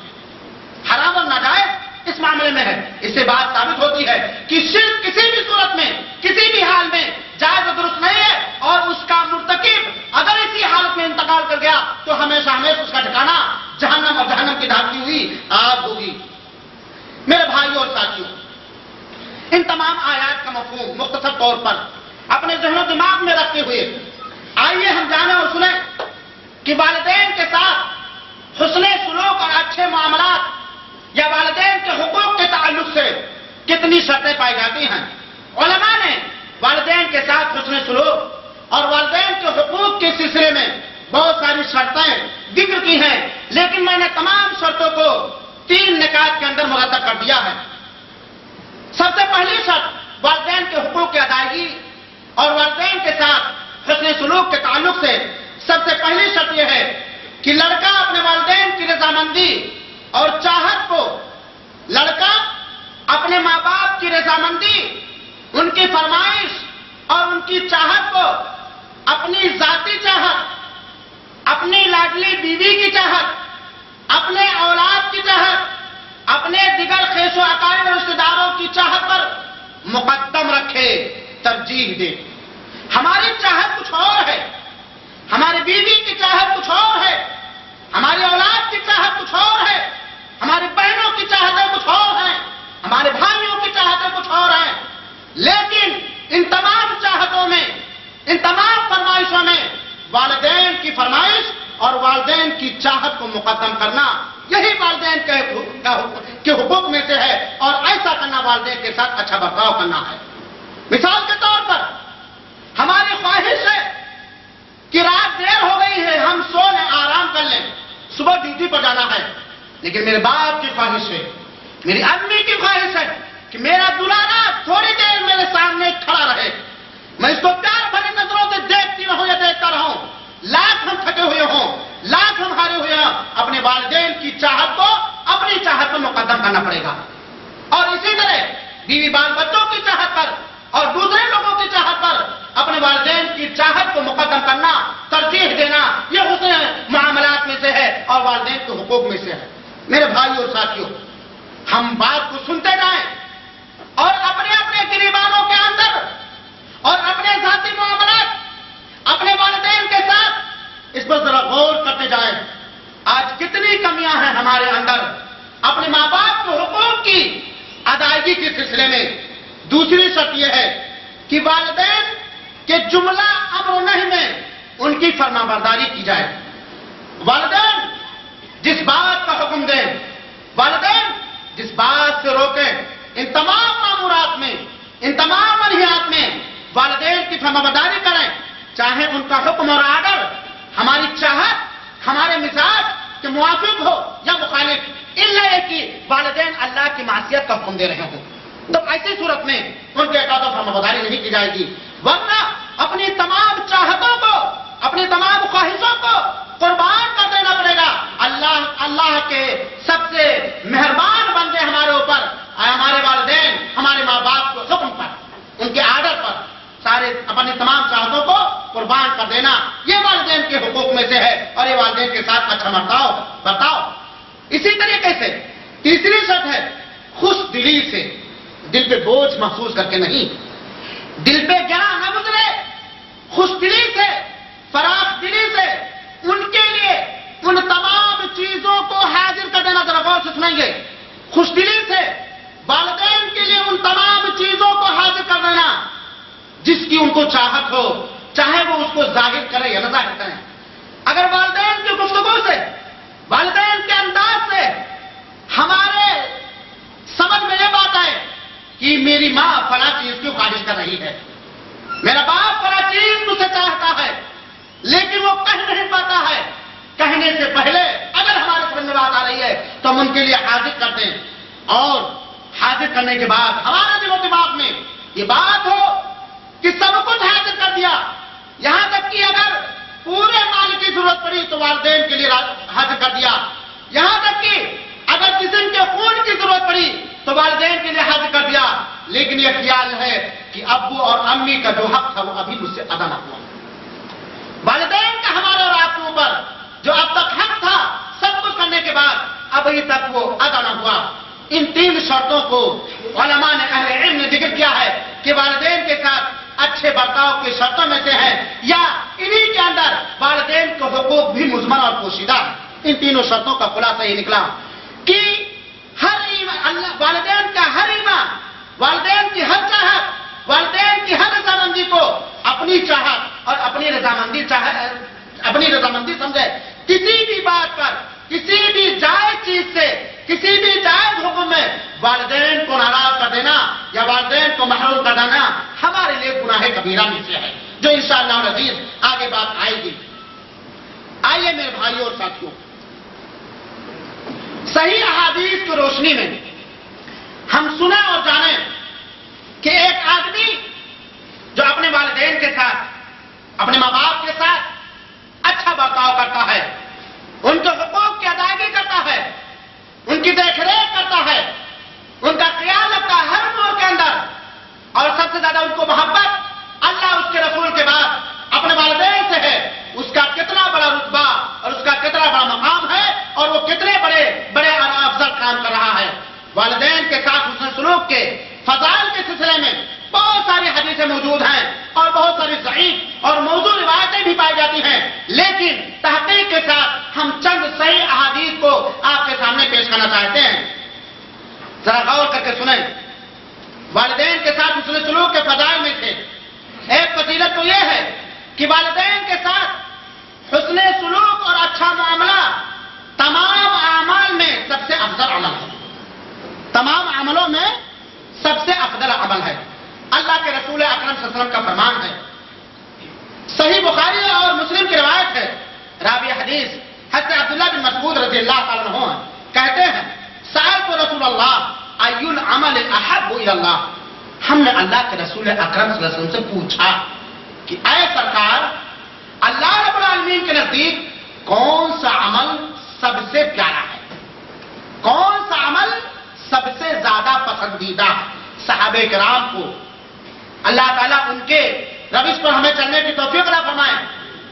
Speaker 3: حرام اور ناجائز اس معاملے میں ہے۔ اس سے بات ثابت ہوتی ہے کہ شرک کسی بھی صورت میں، کسی بھی حال میں جائز و درست نہیں ہے، اور اس کا مرتکب اگر اسی حالت میں انتقال کر گیا تو ہمیشہ اس کا ٹھکانہ جہنم اور جہنم کی دھاتی ہوئی آگ ہوگی۔ میرے بھائیوں اور ساتھیوں، ان تمام آیات کا مفہوم مختصر طور پر اپنے ذہن و دماغ میں رکھتے ہوئے آئیے ہم جانیں اور سنیں کہ والدین کے ساتھ حسن سلوک اور اچھے معاملات یا والدین کے حقوق کے تعلق سے کتنی شرطیں پائی جاتی ہیں۔ علماء نے والدین کے ساتھ حسن سلوک اور والدین کے حقوق کے سلسلے میں بہت ساری شرطیں ذکر کی ہیں، لیکن میں نے تمام شرطوں کو 3 نکات کے اندر مرتب کر دیا ہے۔ سب سے پہلی شرط والدین کے حقوق کی ادائیگی اور والدین کے ساتھ حسن سلوک کے تعلق سے سب سے پہلی شرط یہ ہے کہ لڑکا اپنے والدین کی رضامندی اور چاہت کو، لڑکا اپنے ماں باپ کی رضامندی، ان کی فرمائش اور ان کی چاہت کو، اپنی ذاتی چاہت، اپنی لاڈلی بیوی کی چاہت، اپنے اولاد کی چاہت، اپنے دیگر خیش و اقارب اور رشتہ داروں کی چاہت پر مقدم رکھے، ترجیح دے۔ ہماری چاہت کچھ اور ہے، ہماری بیوی کی چاہت کچھ اور ہے، ہماری اولاد کی چاہت کچھ اور ہے، ہماری بہنوں کی چاہتیں کچھ اور ہیں، ہمارے بھائیوں کی چاہتیں کچھ اور ہیں، لیکن ان تمام چاہتوں میں، ان تمام والدین کی فرمائش اور والدین کی چاہت کو مقدم کرنا، یہی والدین کے حقوق میں سے ہے، اور ایسا کرنا والدین کے ساتھ اچھا برتاؤ کرنا ہے۔ مثال کے طور پر ہماری خواہش ہے کہ رات دیر ہو گئی ہے، ہم سو لیں، آرام کر لیں، صبح ڈیوٹی پر جانا ہے، لیکن میرے باپ کی خواہش ہے، میری امی کی خواہش ہے کہ میرا دلہا تھوڑی دیر میرے سامنے کھڑا رہے، میں اس کو پیار بھری نظروں سے دیکھتی رہوں یا دیکھتا رہوں، لاکھ ہم تھکے ہوئے ہوں، لاکھ ہم ہارے ہوئے ہوں، اپنے والدین کی چاہت کو اپنی چاہت کو مقدم کرنا پڑے گا۔ اور اسی طرح بیوی بال بچوں کی چاہت پر اور دوسرے لوگوں کی چاہت پر اپنے والدین کی چاہت کو مقدم کرنا، ترجیح دینا، یہ حسن معاملات میں سے ہے اور والدین کے حقوق میں سے ہے۔ میرے بھائی اور ساتھیوں، ہم بات کو سنتے جائیں اور اپنے اپنے گریبانوں کے اندر اور اپنے ذاتی معاملات اپنے والدین کے ساتھ اس پر ذرا غور کرتے جائیں۔ آج کتنی کمیاں ہیں ہمارے اندر اپنے ماں باپ کے حقوق کی ادائیگی کے سلسلے میں۔ دوسری شرط یہ ہے کہ والدین کے جملہ امر و نہی میں ان کی فرما برداری کی جائے۔ والدین جس بات کا حکم دیں، والدین جس بات سے روکیں، ان تمام مامورات میں، ان تمام منہیات میں والدین کی فرما برداری کریں، چاہے ان کا حکم اور آرڈر ہماری چاہت، ہمارے مزاج کے موافق ہو یا مخالف، الا یہ کہ والدین اللہ کی معصیت کا حکم دے رہے ہوں، تو ایسی صورت میں ان کے اطاعت و فرما برداری نہیں کی جائے گی، ورنہ اپنی تمام چاہتوں کو، اپنی تمام خواہشوں کو قربان کر دینا پڑے گا۔ اللہ کے سب سے مہربان بندے ہمارے اوپر، ہمارے والدین، ہمارے ماں باپ کے حکم پر، ان کے آرڈر پر سارے اپنی تمام چاہتوں کو قربان کر دینا، یہ والدین کے حقوق میں سے ہے اور یہ والدین کے ساتھ اچھا برتاؤ۔ اسی طریقے سے تیسری شرط ہے خوش دلی سے، دل پہ بوجھ محسوس کر کے نہیں، دل پہ گرا نہ گزرے، خوش دلی سے، فراخ دلی سے ان کے لیے ان تمام چیزوں کو حاضر کر دینا۔ ذرا غور سے سنیں گے، خوش دلی سے والدین کے لیے ان تمام چیزوں کو حاضر کر دینا جس کی ان کو چاہت ہو، چاہے وہ اس کو ظاہر کرے یا نہ ظاہر کریں۔ اگر والدین کی گفتگو سے، والدین کے انداز سے ہمارے سمجھ میں یہ بات آئے کہ میری ماں فلاں چیز کی خواہش کر رہی ہے، میرا باپ فلاں چیز مجھ سے چاہتا ہے لیکن وہ کہہ نہیں پاتا ہے، کہنے سے پہلے اگر ہمارے سمجھ میں بات آ رہی ہے تو ہم ان کے لیے حاضر کرتے ہیں، اور حاضر کرنے کے بعد ہمارے دل و دماغ میں یہ بات ہو کہ سب کچھ حاضر کر دیا، یہاں تک کہ اگر پورے مال کی ضرورت پڑی تو والدین کے لیے حاضر کر دیا، یہاں تک کہ اگر جسم کے خون کی ضرورت پڑی تو والدین کے لیے حاضر کر دیا، لیکن یہ خیال ہے کہ ابو اور امی کا جو حق تھا وہ ابھی مجھ سے ادا نہ ہوا۔ والدین کا ہمارے اور آپ کے اوپر جو اب تک حق تھا سب کچھ کرنے کے بعد ابھی تک وہ ادا نہ ہوا۔ ان تین شرطوں کو علماء نے، اہل علم نے ذکر کیا ہے کہ والدین کے ساتھ اچھے برتاؤ کی شرطوں میں سے ہیں، یا انہی کے اندر والدین کے حقوق بھی مضمن اور پوشیدہ ہیں۔ ان تینوں شرطوں کا خلاصہ یہ نکلا کہ والدین کا ہر ایمان، والدین کی ہر چاہت، والدین کی ہر رضامندی کو اپنی چاہت اور اپنی رضامندی سمجھے، کسی بھی بات پر، کسی بھی جائز چیز سے، کسی بھی جائز حکم میں والدین کو ناراض کر دینا یا والدین کو محروم کر دینا ہمارے لیے گناہ کبیرہ میں سے ہے، جو انشاءاللہ العزیز آگے بات آئے گی۔ آئیے میرے بھائیوں اور ساتھیوں، صحیح احادیث کی روشنی میں ہم سنیں اور جانیں کہ ایک آدمی جو اپنے والدین کے ساتھ، اپنے ماں باپ کے ساتھ اچھا برتاؤ کرتا ہے، ان کے حقوق کی ادائیگی کرتا ہے، ان کی دیکھ ریکھ کرتا ہے، ان کا خیال رکھتا ہے ہر امور کے اندر، اور سب سے زیادہ ان کو محبت اللہ اس کے رسول کے بعد اپنے والدین سے ہے، اس کا کتنا بڑا رتبہ اور اس کا کتنا بڑا مقام ہے، اور وہ کتنے بڑے اور افضل کام کر رہا ہے۔ والدین کے ساتھ حسن سلوک کے فضائل کے سلسلے میں بہت ساری حدیثیں موجود ہیں اور بہت ساری ضعیف اور موضوع روایتیں بھی پائی جاتی ہیں، لیکن تحقیق کے ساتھ ہم چند صحیح احادیث کو آپ کے سامنے پیش کرنا چاہتے ہیں۔ ذرا غور کر کے سنیں، والدین کے ساتھ حسن سلوک کے فضائل میں سے ایک فضیلت تو یہ ہے کہ والدین کے ساتھ اچھا معاملہ تمام اعمال میں سب سے افضل عمل ہے، تمام عملوں میں سب سے افضل عمل ہے۔ اللہ کے رسول اکرم صلی اللہ علیہ وسلم کا فرمان ہے، صحیح بخاری اور مسلم کی روایت ہے، راوی حدیث حضرت عبداللہ بن مسعود رضی اللہ تعالیٰ عنہ کہتے ہیں سألت رسول اللہ ای العمل احب الی اللہ، ہم نے اللہ کے رسول اکرم صلی اللہ علیہ وسلم سے پوچھا کہ اے سرکار، اللہ رب العالمین کے نزدیک کون سا عمل سب سے پیارا ہے، کون سا عمل سب سے زیادہ پسندیدہ؟ صحابہ کرام کو اللہ تعالیٰ ان کے روش پر ہمیں چلنے کی توفیق عطا فرمائے،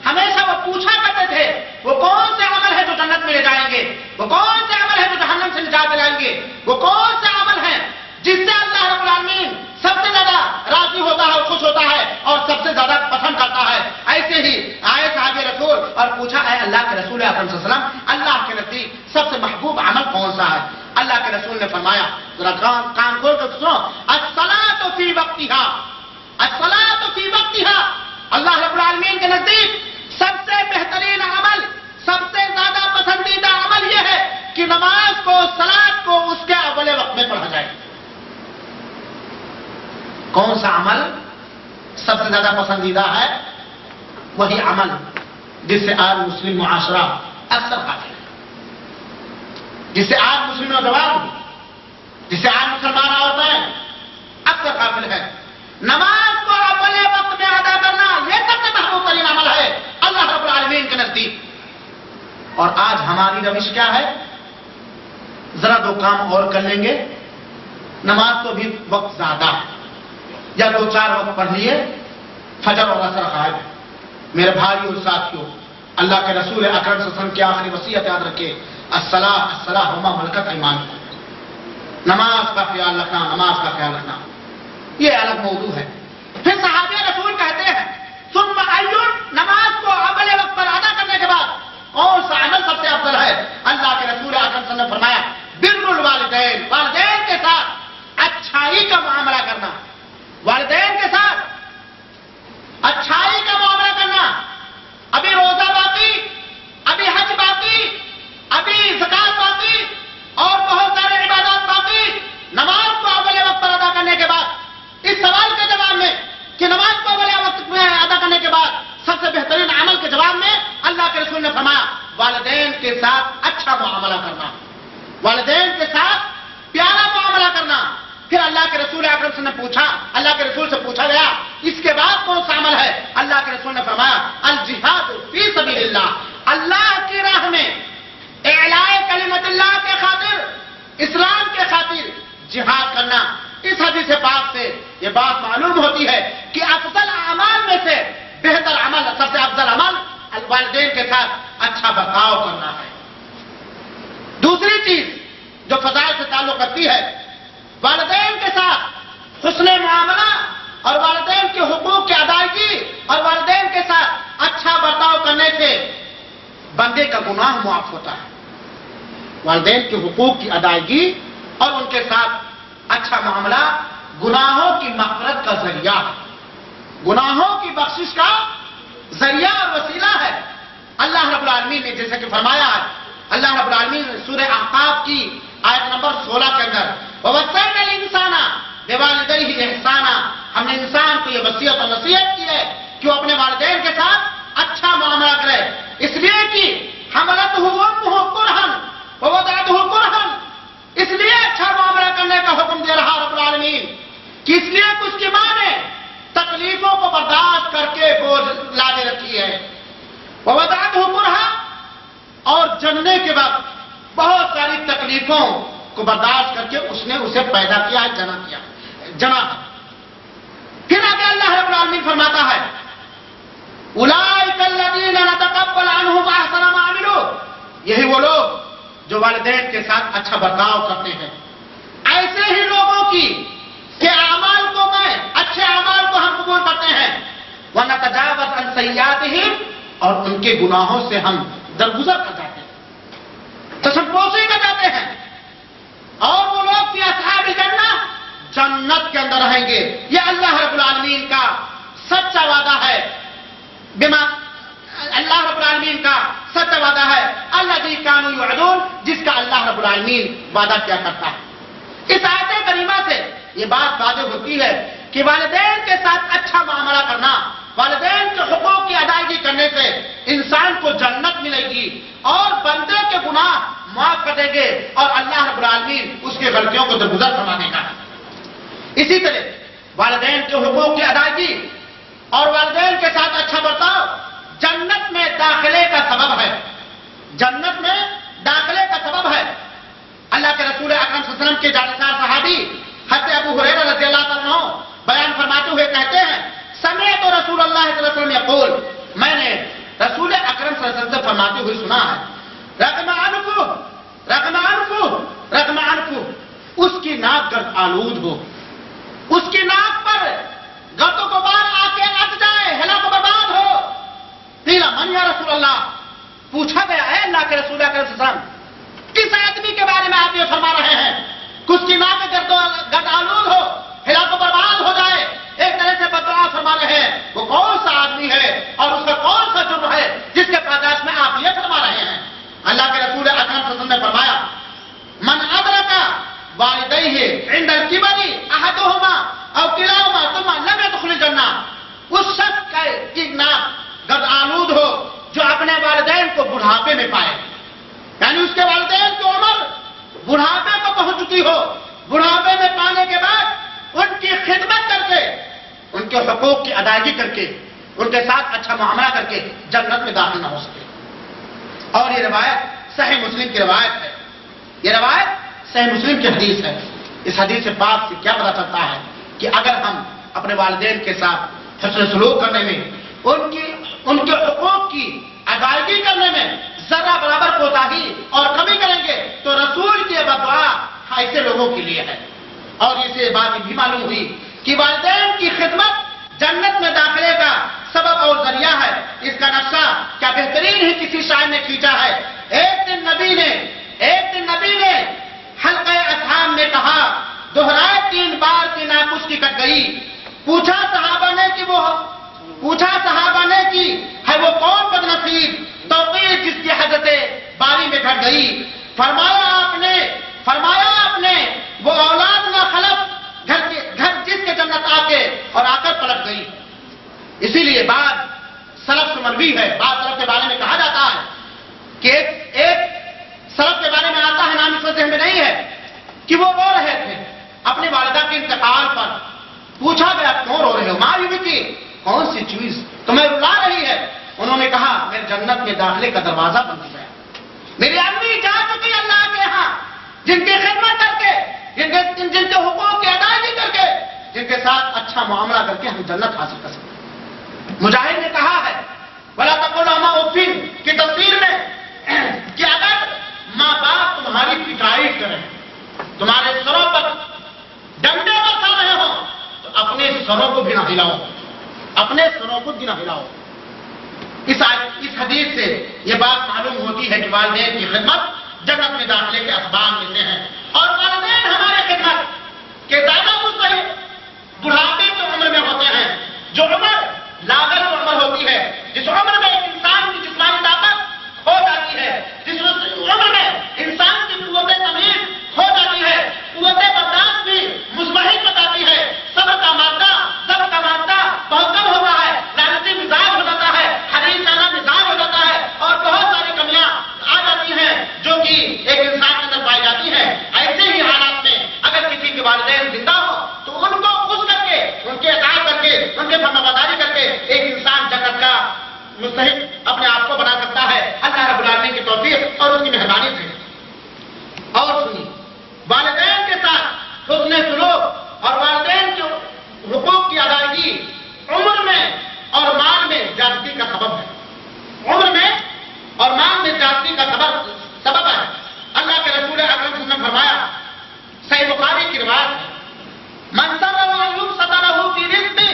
Speaker 3: ہمیشہ وہ پوچھا کرتے تھے وہ کون سے عمل ہے جو جنت میں لے جائیں گے، وہ کون سے عمل ہے جو جہنم سے نجات دلائیں گے، وہ کون سے عمل ہے جس سے اللہ رب العالمین سب سے زیادہ راضی ہوتا ہے اور خوش ہوتا ہے اور سب سے زیادہ پسند کرتا ہے۔ ایسے ہی آئے صحابہ رسول اور پوچھا اے اللہ کے رسول اکرم صلی اللہ علیہ وسلم، اللہ کے نزدیک سب سے محبوب عمل کون سا ہے؟ اللہ کے رسول نے فرمایا، ذرا کان کھول کر سنو، الصلاۃ فی وقتہا، الصلاۃ فی وقتہا، اللہ رب العالمین کے نزدیک سب سے بہترین عمل، سب سے زیادہ پسندیدہ عمل یہ ہے کہ نماز کو، صلاۃ کو اس کے اول وقت میں پڑھا جائے۔ کون سا عمل سب سے زیادہ پسندیدہ ہے؟ وہی عمل جس سے آج مسلم معاشرہ اکثر غافل ہے، جس سے آج مسلم نوجوان، جس سے آج مسلمان عورتیں اکثر غافل ہے۔ نماز کو اول وقت میں ادا کرنا یہ سب سے محبوب ترین عمل ہے اللہ رب العالمین کے نزدیک۔ اور آج ہماری روش کیا ہے؟ ذرا دو کام اور کر لیں گے، نماز تو بھی وقت زیادہ ہے، یا دو چار وقت پڑھ لیے، فجر اور عصر غائب ہے۔ میرے بھائیو اور ساتھیو، اللہ کے رسول اکرم صلی اللہ علیہ وسلم کی آخری وصیت یاد رکھے، الصلاۃ الصلاۃ وما ملکت ایمانکم، نماز کا خیال رکھنا، نماز کا خیال رکھنا، یہ الگ موضوع ہے۔ پھر صحابہ رسول کہتے ہیں ثم ایون، نماز کو اول وقت پر ادا کرنے کے بعد کون سا عمل سب سے افضل ہے؟ اللہ کے رسول اکرم صلی اللہ علیہ وسلم نے فرمایا بر الوالدین، والدین کے ساتھ اچھائی کا معاملہ کرنا، والدین کے ساتھ اچھائی کا معاملہ کرنا۔ ابھی روزہ باقی، ابھی حج باقی، ابھی زکات باقی اور بہت سارے عبادات باقی، نماز کو اول وقت پر ادا کرنے کے بعد اس سوال کے جواب میں کہ نماز کو اول وقت میں ادا کرنے کے بعد سب سے بہترین عمل کے جواب میں اللہ کے رسول نے فرمایا والدین کے ساتھ اچھا معاملہ کرنا، والدین کے ساتھ پیارا معاملہ کرنا۔ پھر اللہ کے رسول اکرم صلی اللہ علیہ وسلم نے پوچھا، اللہ کے رسول سے پوچھا گیا اس کے بعد کون سا عمل ہے؟ اللہ کے رسول نے فرمایا الجہاد فی سبیل اللہ، اللہ کی راہ میں اعلاء کلمت اللہ کے خاطر، اسلام کے خاطر جہاد کرنا۔ اس حدیث پاک سے یہ بات معلوم ہوتی ہے کہ افضل اعمال میں سے بہتر عمل، سب سے افضل عمل والدین کے ساتھ اچھا برتاؤ کرنا ہے۔ دوسری چیز جو فضائل سے تعلق رکھتی ہے، والدین کے ساتھ حسن معاملہ اور والدین کے حقوق کی ادائیگی اور والدین کے ساتھ اچھا برتاؤ کرنے سے بندے کا گناہ معاف ہوتا ہے۔ والدین کے حقوق کی ادائیگی اور ان کے ساتھ اچھا معاملہ گناہوں کی مغفرت کا ذریعہ ہے، گناہوں کی بخشش کا ذریعہ اور وسیلہ ہے۔ اللہ رب العالمین نے جیسے کہ فرمایا ہے، اللہ رب العالمین نے سورہ احقاف کی آیت نمبر 16 کے اندر وَوَصَّيْنَا الْإِنسَانَ بِوَالِدَيْهِ إِحْسَانًا، ہم نے انسان کو یہ وصیت اور نصیحت کی ہے کہ وہ اپنے والدین کے ساتھ اچھا معاملہ کرے، اس لیے کہ حملتہ امہ کرہا ووضعتہ کرہا، اس لیے اچھا معاملہ کرنے کا حکم دے رہا رب العالمین کہ اس لیے کہ اس کی ماں نے تکلیفوں کو برداشت کر کے بوجھ لانے رکھی ہے، ووضعتہ کرہا، اور جننے کے بعد بہت ساری تکلیفوں کو برداشت کر کے اس نے اسے پیدا کیا ہے، جنا۔ پھر آگے اللہ رب العالمین فرماتا ہے اولئک الذین نتقبل عنہم احسن ما عملوا، یہی وہ لوگ جو والدین کے ساتھ اچھا برتاؤ کرتے ہیں، ایسے ہی لوگوں کی کہ اعمال کو میں اچھے اعمال کو ہم قبول کرتے ہیں، ونتجاوز عن سیئاتہم، اور ان کے گناہوں سے ہم درگزر کر جاتے ہیں، چشمپوشی کر جاتے ہیں، اور وہ لوگ فی اصحاب الجنہ، جنت کے اندر رہیں گے۔ یہ اللہ رب العالمین کا سچا وعدہ ہے، بما اللہ رب العالمین کا سچا وعدہ ہے العالمین وعدہ کیا کرتا ہے۔ اس آیت کریمہ سے یہ بات واضح ہوتی ہے کہ والدین کے ساتھ اچھا معاملہ کرنا، والدین کے حقوق کی ادائیگی کرنے سے انسان کو جنت ملے گی اور بندے کے گناہ معاف کر دیں گے اور اللہ رب العالمین اس کی غلطیوں کو درگزر فرما دے گا۔ اسی طرح والدین کے حقوق کی ادائیگی اور والدین کے ساتھ اچھا برتاؤ جنت میں داخلے کا سبب ہے، جنت میں داخلے کا سبب ہے۔ اللہ کے رسول اکرم صلی اللہ علیہ وسلم کے جانشین صحابی حضرت ابو ہریرہ رضی اللہ عنہ بیان فرماتے ہوئے کہتے ہیں سمعت رسول اللہ صلی اللہ علیہ وسلم یقول، میں نے رسول اکرم صلی اللہ علیہ وسلم سے فرماتے ہوئے سنا ہے رغم عنفہ رغم عنفہ رغم عنفہ، اس کی ناک گرد آلود ہو، اس کی ناک پر گرد و غبار آ کے اٹ جائے، ہلاک و برباد ہو۔ قیل من یا رسول اللہ، پوچھا گیا ہے اللہ کے رسول اکرم صلی اللہ علیہ وسلم کس آدمی کے بارے میں آپ یہ فرما رہے ہیں کہ اس کی ناک گرد آلود ہو، ہلاک و برباد ہو جائے، ایک طرح سے بددعا فرما رہے ہیں، وہ کون سا آدمی ہے اور اس کا کون سا جرم ہے جس کے پاداش میں آپ یہ فرما رہے ہیں؟ اللہ کے رسول اکرم صلی اللہ علیہ وسلم نے فرمایا من ادرک والدیہ عند الکبر احدہما او کلاہما ثم لم يدخل الجنہ، اس شخص کی ناک گرد آلود ہو جو اپنے والدین کو بڑھاپے میں پائے، یعنی اس کے والدین کی عمر بڑھاپے کو پہنچ چکی ہو، بڑھاپے میں پانے کے بعد ان کی خدمت کر کے، ان کے حقوق کی ادائیگی کر کے، ان کے ساتھ اچھا معاملہ کر کے جنت میں داخل نہ ہو سکے۔ اور یہ روایت صحیح مسلم کی روایت ہے، یہ روایت صحیح مسلم کی حدیث ہے۔ اس حدیث سے پاک سے کیا پتہ چلتا ہے کہ اگر ہم اپنے والدین کے ساتھ حسن سلوک کرنے میں، ان کے حقوق کی ادائیگی کرنے میں ذرہ برابر کوتاہی اور کمی کریں گے تو رسول کی بددعا ایسے لوگوں کے لیے ہے۔ اور اسے بات بھی معلوم ہوئی کہ والدین کی خدمت جنت میں داخلے کا سبب اور ذریعہ ہے۔ اس کا نقشہ کیا بہترین ہی کسی شاعر نے کھینچا ہے۔ ایک دن نبی نے حلقہ اصحاب میں کہا، دہرائے 3 بار کی ناک اس کی کٹ گئی۔ پوچھا صحابہ نے کہ ہے وہ کون بدنصیب توقیر جس کی حضرت باری میں گھٹ گئی؟ فرمایا آپ نے وہ اولاد نہ خلف گھر جس کے جنت آ کر پلٹ گئی۔ اسی لیے بات سلف سے مروی ہے، بعض سلف کے بارے میں کہا جاتا ہے کہ ایک سلف کے بارے میں آتا ہے، نام اس وجہ میں نہیں ہے، کہ وہ رو رہے تھے اپنی والدہ کے انتقال پر۔ پوچھا گیا کیوں رو رہے ہو؟ ماں بیوی کی کون سی چیز تمہیں رلا رہی ہے؟ انہوں نے کہا میرے جنت میں داخلے کا دروازہ بند ہو گیا، میری امی جا چکی اللہ کے یہاں، جن کی خدمت کر کے، جن کے حقوق کی ادائیگی کر کے، جن کے ساتھ اچھا معاملہ کر کے ہم جنت حاصل کر سکتے ہیں۔ مجاہد نے کہا ہے وَلَا تَقُولُوا لَهُمَا أُفٍّ کی تفسیر میں کہ اگر ماں باپ تمہاری پٹائی کریں، تمہارے سروں پر ڈنڈے پر کر رہے ہوں تو اپنے سروں کو بھی نہ ہلاؤ، اپنے سروں کو بھی نہ ہلاؤ۔ اس حدیث سے یہ بات معلوم ہوتی ہے کہ والدین کی خدمت جنت میں داخلے کے اسباب میں سے ہیں، اور والدین ہمارے خدمت کے زیادہ مستحق بڑھاپے کی عمر میں ہوتے ہیں، جو عمر لاغر عمر ہوتی ہے، جس عمر میں انسان کی جسمانی طاقت ہو جاتی ہے، جس عمر میں انسان کی قوت تمیز ہو جاتی ہے، قوت برداشت بھی مضمحل بتاتی ہے، صبر کا مادہ بہت کم ہوتا ہے، لعنتی مزاج ہو جاتا ہے، حریص جانا مزاج ہو جاتا ہے، اور بہت ساری کمیاں آ جاتی ہیں جو کہ ایک انسان کے اندر پائی جاتی ہیں۔ ایسے ہی حالات میں اگر کسی کے والدین زندہ ہو تو ان کو خوش کر کے، ان کے اطاعت کر کے، ان کے فرمانبرداری کر کے ایک انسان جنت کا مستحق اپنے آپ کو بنا سکتا ہے، اللہ رب العالمین کی توفیق اور اس کی مہربانی سے۔ اور سنیے، والدین کے ساتھ حسن سلوک اور والدین کے حقوق کی ادائیگی عمر میں اور مال میں زیادتی کا سبب ہے، عمر میں اور مال میں زیادتی کا سبب ہے۔ اللہ کے رسول اکرم صلی اللہ علیہ وسلم نے فرمایا، صحیح بخاری کی روایت ہے، من سرہ ان یبسط لہ فی رزقہ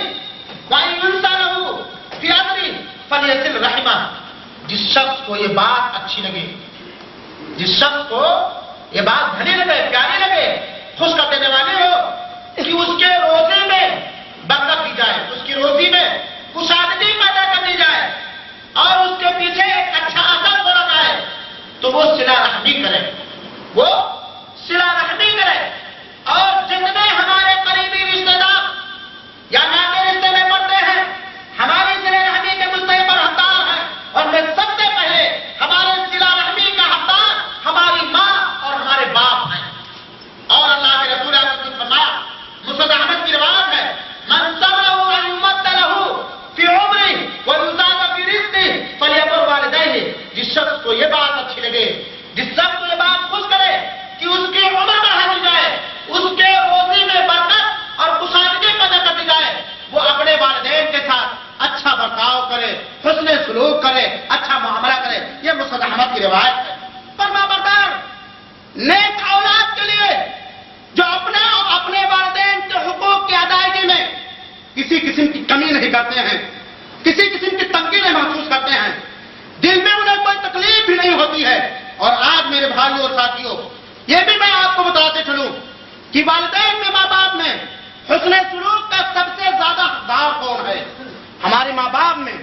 Speaker 3: وان ینسى لہ فی اجرہ فلیصل رحمہ، جس شخص کو یہ بات اچھی لگے، جس شخص کو یہ بات بھلی لگے، پیاری لگے، خوش کر دینے والی ہو کہ اس کے روزے میں برکت دی جائے، اس کی روزی میں کشادگی پیدا کر دی جائے اور اس کے پیچھے ایک اچھا اثر چھوڑا جائے، تو وہ صلہ رحمی کرے، وہ کو یہ بات اچھی لگے، جس شخص کو یہ بات خوش کرے کہ اس کی عمر بڑھا دی جائے، اس کے روزی میں برکت اور کشادگی پیدا کر دی جائے، وہ اپنے والدین کے ساتھ اچھا برتاؤ کرے، حسن سلوک کرے، اچھا معاملہ کرے۔ یہ مسند احمد کی روایت ہے۔ فرما بردار نیک اولاد کے لیے جو اپنے اور اپنے والدین کے حقوق کی ادائیگی میں کسی قسم کی کمی نہیں کرتے ہیں، کسی قسم کی تنگی نہیں محسوس کرتے ہیں، دل میں انہیں کوئی تکلیف بھی نہیں ہوتی ہے۔ اور آج میرے بھائیوں اور ساتھیوں، یہ بھی میں آپ کو بتاتے چلوں کہ والدین میں، ماں باپ میں حسن سلوک کا سب سے زیادہ حقدار کون ہے؟ ہمارے ماں باپ میں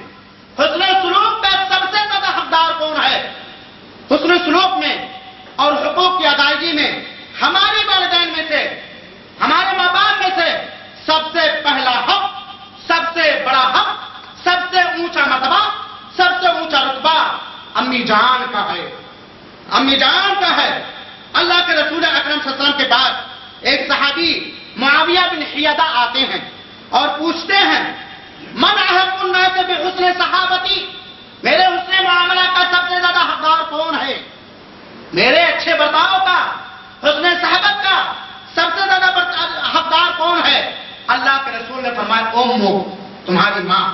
Speaker 3: حسن سلوک کا سب سے زیادہ حقدار کون ہے؟ حسن سلوک میں اور حقوق کی ادائیگی میں ہمارے والدین میں سے، ہمارے ماں باپ میں سے سب سے پہلا حق، سب سے بڑا حق، سب سے اونچا مرتبہ، سب سے اونچا رتبہ امی جان کا ہے، امی جان کا ہے۔ اللہ کے رسول اکرم صلی اللہ علیہ وسلم کے بعد ایک صحابی معاویہ بن حیدہ آتے ہیں اور پوچھتے ہیں، من احق الناس بحسن صحابتی، میرے حسن معاملہ کا سب سے زیادہ حقدار کون ہے؟ میرے اچھے برتاؤ کا، حسن صحبت کا سب سے زیادہ حقدار کون ہے؟ اللہ کے رسول نے فرمایا امو، تمہاری ماں۔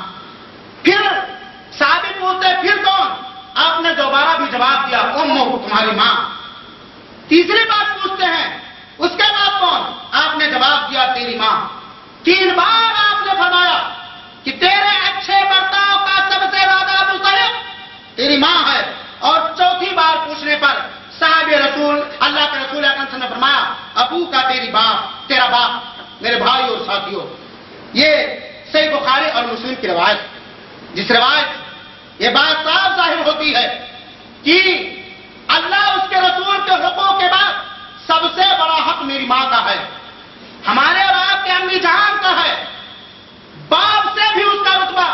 Speaker 3: پھر صحابی پوچھتے پھر کون؟ آپ نے دوبارہ بھی جواب دیا امو، تمہاری ماں۔ تیسری بات پوچھتے ہیں اس کے بعد کون؟ آپ نے جواب دیا تیری ماں۔ 3 بار آپ نے فرمایا کہ تیرے اچھے برتاؤ کا سب سے زیادہ مستحق تیری ماں ہے۔ اور چوتھی بار پوچھنے پر صحابی رسول اللہ کے رسول اکرم صلی اللہ علیہ وسلم نے فرمایا ابو کا تیری باپ، تیرا باپ۔ میرے بھائی اور ساتھیوں، یہ صحیح بخاری اور مسلم کی روایت، جس روایت یہ بات صاف ظاہر ہوتی ہے کہ اللہ اس کے رسول کے حقوق کے بعد سب سے بڑا حق میری ماں کا ہے، ہمارے اور آپ کے امی جان کا ہے۔ باپ سے بھی اس کا رتبہ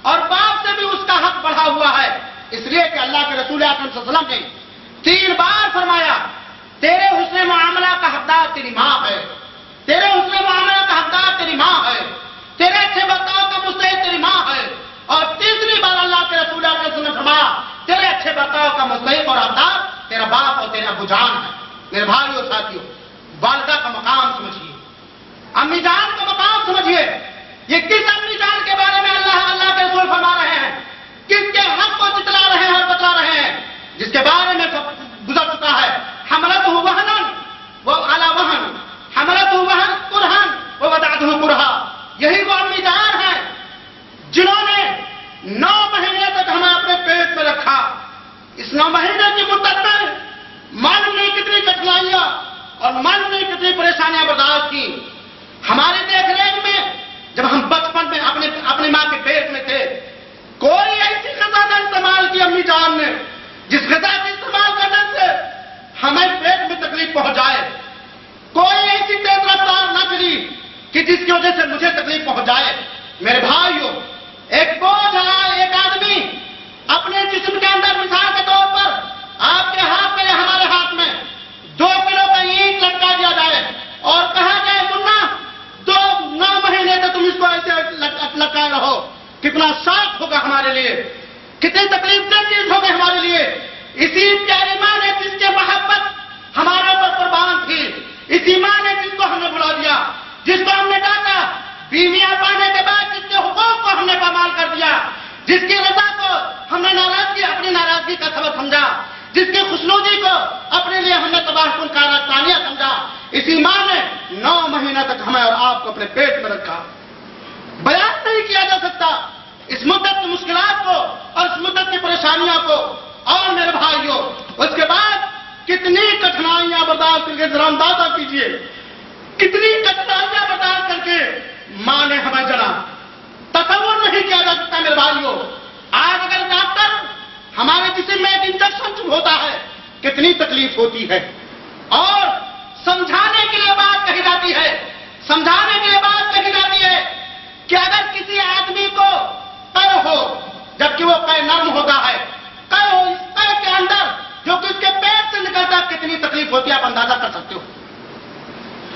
Speaker 3: اور باپ سے بھی اس کا حق بڑھا ہوا ہے، اس لیے کہ اللہ کے رسول اکرم صلی اللہ علیہ وسلم نے 3 بار فرمایا تیرے حسن معاملہ کا حقدار تیری ماں ہے، تیرے حسن معاملہ کا حقدار تیری ماں ہے، تیرے اچھے برتاؤ کا مستحق تیری ماں ہے۔ اور تیسری بار اللہ کے رسول اکرم صلی اللہ علیہ وسلم نے فرمایا تیرے اچھے برتاؤ کا مستحق اور حقدار تیرا باپ اور تیرا ابو جان ہے۔ میرے بھائی اور ساتھیوں، والدہ کا مقام سمجھیے، امی جان کا مقام سمجھیے۔ یہ کس امی جان کے بارے میں اللہ کے رسول فرما رہے ہیں، کس کے حق کو جتلا رہے ہیں اور بتلا رہے ہیں؟ جس کے بارے میں گزر چکا ہے، حملتہ وہنن وعلی وہن، حملتہ وہن کرہن ووضعتہ کرہا۔ یہی وہ امی جان ہیں جنہوں نے 9 مہینے تک ہمیں اپنے پیٹ میں رکھا۔ اس 9 مہینے کی مدت میں معلوم نہیں کتنی کٹھنائیاں اور معلوم نہیں کتنی پریشانیاں برداشت کی۔ ہمارے دیکھ ریکھ میں جب ہم بچپن میں اپنی ماں کے پیٹ میں تھے، کوئی ایسی غذا نہ استعمال کی امی جان نے جس غذا کے استعمال کرنے سے ہمیں پیٹ میں تکلیف پہنچ جائے، کوئی ایسی تیز رفتار نہ چلی کہ جس کی وجہ سے مجھے تکلیف پہنچ جائے۔ میرے بھائیوں، ایک بوجھ ہے، ایک آدمی اپنے جسم کے اندر مثال کے طور پر آپ کے ہاتھ میں یا ہمارے ہاتھ میں 2 کلو کا اینٹ لٹکا دیا جائے اور کہا جائے منا 9 مہینے تک تم اس کو ایسے لٹکائے رہو، کتنا شاق ہوگا ہمارے لیے، کتنی تکلیف دہ چیز ہوگی ہمارے لیے۔ اسی پیاری ماں نے جس کی محبت ہمارے اوپر قربان تھی، اسی ماں نے جس کو ہم نے بلا دیا، جس کو ہم نے ڈانٹا، بیویاں پانے کے بعد جس کے حقوق کو ہم نے پامال کر دیا، جس کی رضا کو ہم نے ناراضگی اپنی ناراضگی کا سبب سمجھا، جس کی خوشنودی کو اپنے لیے ہم نے تباہ کن کا ثانیہ سمجھا، اسی ماں نے 9 مہینہ تک ہمیں اور آپ کو اپنے پیٹ میں رکھا۔ بیان نہیں کیا جا سکتا اس مدت کی مشکلات کو اور اس مدت کی پریشانیوں کو۔ اور میرے بھائیوں، اس کے بعد کتنی کٹھنائیاں برداشت کر کے ذرا اندازہ کیجیے، کتنی کٹھنائیاں برداشت کر کے ماں نے ہمیں جنا، تصور نہیں کیا جا سکتا۔ میرے بھائیوں، آج اگر ڈاکٹر ہمارے جسم میں ایک انجیکشن ہوتا ہے کتنی تکلیف ہوتی ہے، اور سمجھانے کے لیے بات کہی جاتی ہے، سمجھانے کے لیے بات کہی جاتی ہے کہ اگر کسی آدمی کو قے ہو، جبکہ وہ قے نرم ہوتا ہے، قے ہو، اس قے کے اندر جو کہ اس کے پیٹ سے نکلتا ہے کتنی تکلیف ہوتی ہے، آپ اندازہ کر سکتے ہو۔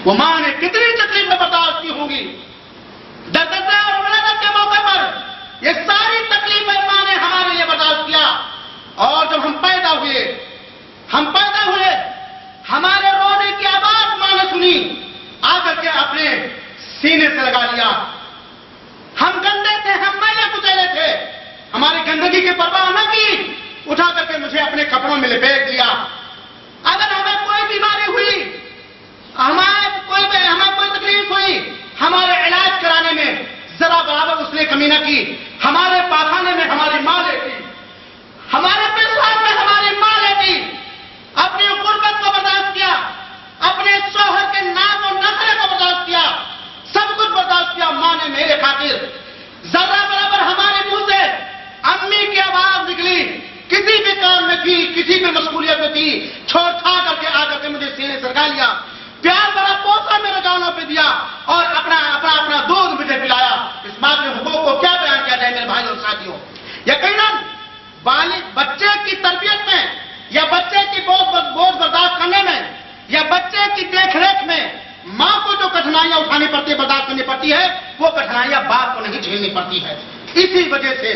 Speaker 3: وہ ماں نے کتنی تکلیف میں برداشت کی ہوگی، دردسر اور ولادت کے موقع پر یہ ساری تکلیفیں ماں نے ہمارے لیے برداشت کیا۔ اور جب ہم پیدا کی پرواہ نہ کی، اٹھا کر کے مجھے اپنے کپڑوں میں لپیٹ لیا۔ اگر ہمیں کوئی بیماری ہوئی، ہمیں کوئی تکلیف ہوئی، ہمارے علاج کرانے میں ذرا برابر اس نے کمی نہ کی۔ ہمارے پاخانے میں ہماری ماں لیتی، ہمارے پیشاب میں ہماری ماں لیتی، اپنی غربت کو برداشت کیا، اپنے شوہر کے نام اور نخرے کو برداشت کیا، سب کچھ برداشت کیا ماں نے میرے خاطر۔ ذرا برابر ہمارے منہ سے امی کی آواز نکلی، کسی بھی کام میں تھی، کسی بھی مشغولیت میں تھی، چھوڑ چھا کر کے آ کر کے مجھے سینے سے لگا لیا، پیار بڑا پوسا میرے گانوں پہ دیا اور اپنا دودھ مجھے پلایا۔ اس ماں کے حقوق کو کیا بیان کیا جائے میرے بھائی اور ساتھیوں؟ یقیناً بچے کی تربیت میں یا بچے کی بوجھ برداشت کرنے میں یا بچے کی دیکھ ریکھ میں ماں کو جو کٹھنائیاں اٹھانی پڑتی ہے، برداشت کرنی پڑتی ہے، وہ کٹھنائیاں باپ کو نہیں جھیلنی پڑتی ہے۔ اسی وجہ سے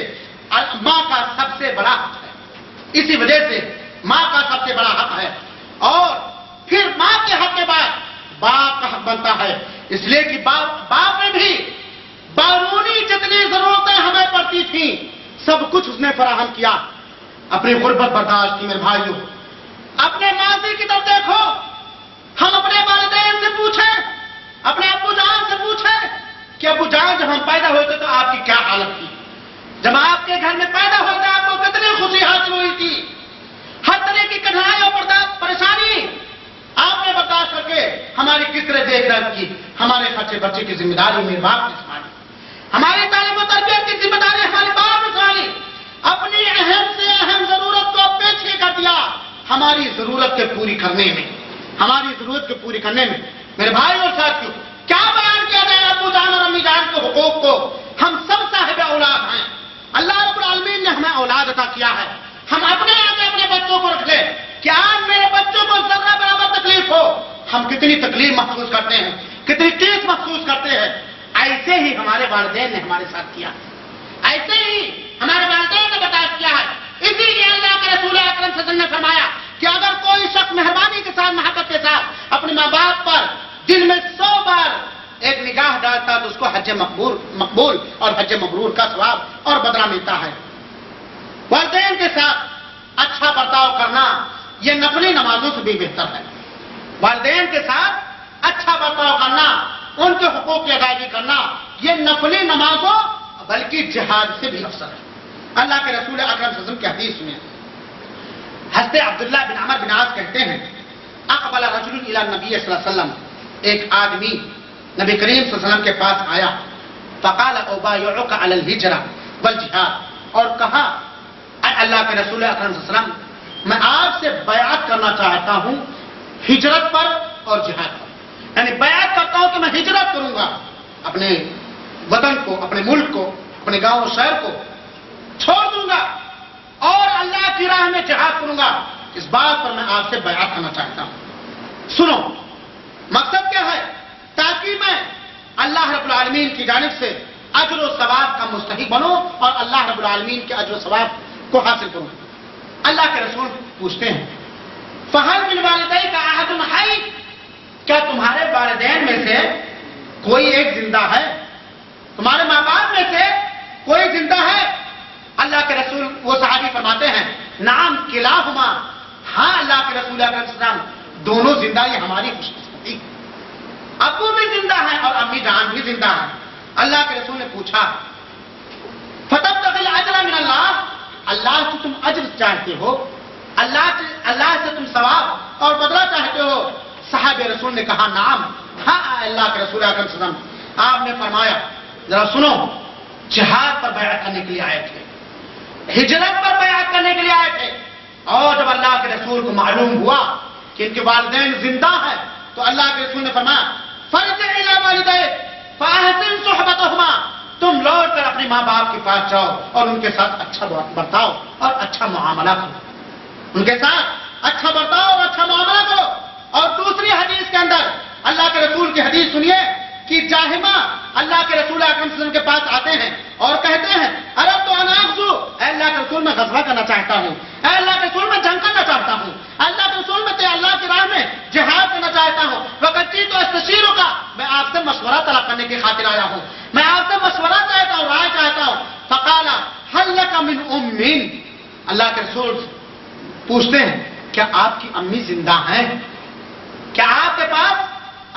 Speaker 3: ماں کا سب سے بڑا حق ہے، اسی وجہ سے ماں کا سب سے بڑا حق ہے، اور پھر ماں کے حق کے بعد باپ کا حق بنتا ہے، اس لیے کہ باپ نے بھی بیرونی جتنی ضرورتیں ہمیں پڑتی تھیں سب کچھ اس نے فراہم کیا، اپنی غربت برداشت کی۔ میرے بھائیوں، اپنے ماضی کی طرف دیکھو، ہم اپنے والدین سے پوچھیں، اپنے ابو جان سے پوچھیں کہ ابو جان جب ہم پیدا ہوئے تھے تو آپ کی کیا حالت تھی؟ جب آپ کے گھر میں پیدا ہوئے تھے آپ کو کتنی خوشی حاصل ہوئی تھی؟ ہر طرح کی کٹھنائی اور پریشانی آپ نے برداشت کر کے ہماری کس طرح دیکھ ریکھ کی، ہمارے خرچے بچے کی ذمہ داری میرے باپ نے سنبھالی، ہماری تعلیم و تربیت کی ذمہ داری ہمارے باپ نے سنبھالی، اپنی اہم سے اہم ضرورت کو پیچھے کر دیا ہماری ضرورت کے پوری کرنے میں، ہماری ضرورت کے پوری کرنے میں۔ میرے بھائی اور ساتھیوں، کیا بیان کیا جائے ابو جان اور امی جان کے حقوق کو؟ ہم سب صاحب اولاد ہیں، اللہ رب العالمین نے ہمیں اولاد عطا کیا ہے، ہم اپنے آگے اپنے بچوں کو رکھ لیں کہ آج میرے بچوں کو ذرہ برابر تکلیف ہو، ہم کتنی تکلیف محسوس کرتے ہیں، کتنی ٹھیک محسوس کرتے ہیں۔ ایسے ہی ہمارے والدین نے ہمارے ساتھ کیا، ایسے ہی ہمارے والدین نے برداشت کیا ہے۔ اسی لیے اللہ کے رسول اکرم صلی اللہ علیہ وسلم نے فرمایا کہ اگر کوئی شخص مہربانی کے ساتھ، محبت کے ساتھ اپنے ماں باپ پر دن میں 100 بار ایک نگاہ ڈالتا تو اس کو حج مقبول اور حج مبرور کا ثواب اور بدلہ ملتا ہے۔ والدین کے ساتھ اچھا برتاؤ کرنا یہ نفلی نمازوں سے بھی بہتر ہے۔ والدین کے ساتھ اچھا برتاؤ کرنا، ان کے حقوق کی ادائیگی کرنا، یہ نفلی نمازوں بلکہ جہاد سے بھی افضل ہے۔ اللہ کے رسول اکرم صلی اللہ علیہ وسلم کی حدیث سنیں، حضرت عبداللہ بن عمر بن عاص کہتے ہیں اقبل رجل الی النبی صلی اللہ علیہ وسلم، ایک آدمی نبی کریم صلی اللہ علیہ وسلم کے پاس آیا، فقال ابایعک علی الہجرہ والجہاد، اور کہا اے اللہ کے رسول اکرم صلی اللہ علیہ وسلم، میں آپ سے بیعت کرنا چاہتا ہوں ہجرت پر اور جہاد پر، یعنی بیعت کرتا ہوں کہ میں ہجرت کروں گا، اپنے وطن کو، اپنے ملک کو، اپنے گاؤں و شہر کو چھوڑ دوں گا اور اللہ کی راہ میں جہاد کروں گا، اس بات پر میں آپ سے بیعت کرنا چاہتا ہوں۔ سنو مقصد کیا ہے؟ تاکہ میں اللہ رب العالمین کی جانب سے اجر و ثواب کا مستحق بنوں اور اللہ رب العالمین کے اجر و ثواب کو حاصل کروں۔ اللہ کے رسول پوچھتے ہیں فہل من والدیک احد حی، کیا تمہارے والدین میں سے کوئی ایک زندہ ہے؟ تمہارے ماں باپ میں سے کوئی زندہ ہے؟ اللہ کے رسول وہ صحابی فرماتے ہیں نعم کلاہما، ہاں اللہ کے رسول اکرم صلی اللہ علیہ وسلم دونوں زندہ، یہ ہماری خوش قسمتی، ابو بھی زندہ ہے اور امی جان بھی زندہ ہے۔ اللہ کے رسول نے پوچھا فتبتغی الاجر من اللہ، اللہ سے تم اجر چاہتے ہو، اللہ سے تم ثواب اور بدلہ چاہتے ہو؟ صحابہ رسول نے کہا نعم، ہاں اللہ کے رسول اکرم صلی اللہ علیہ وسلم۔ آپ نے فرمایا ذرا سنو، جہاد پر بیعت کرنے کے لیے آئے تھے، ہجرت پر بیعت کرنے کے لیے آئے تھے، اور جب اللہ کے رسول کو معلوم ہوا کہ ان کے والدین زندہ ہیں تو اللہ کے رسول نے فرمایا فرجع الی والدیک فاحسن صحبتہما، تم لوٹ کر اپنے ماں باپ کے پاس جاؤ اور ان کے ساتھ اچھا برتاؤ اور اچھا معاملہ کرو، ان کے ساتھ اچھا برتاؤ اور اچھا معاملہ کرو۔ اور دوسری حدیث کے اندر اللہ کے رسول کی حدیث سنیے کہ جاہمہ اللہ کے رسول اکرم صلی اللہ علیہ وسلم کے پاس آتے ہیں اور کہتے ہیں ارب تو انا اغزو، اے اللہ کے رسول میں غزوہ کرنا چاہتا ہوں، اے اللہ کے رسول میں جنگ کرنا چاہتا ہوں، اللہ کے رسول میں اللہ کی راہ میں جہاد کرنا چاہتا ہوں، وقت تو استشیروں کا، میں آپ سے مشورہ طلب کرنے کی خاطر آیا ہوں، میں آپ سے مشورہ چاہتا ہوں، رائے چاہتا ہوں۔ فقال هل لك لک من امین، اللہ کے رسول پوچھتے ہیں کیا آپ کی امی زندہ ہیں؟ کیا آپ کے پاس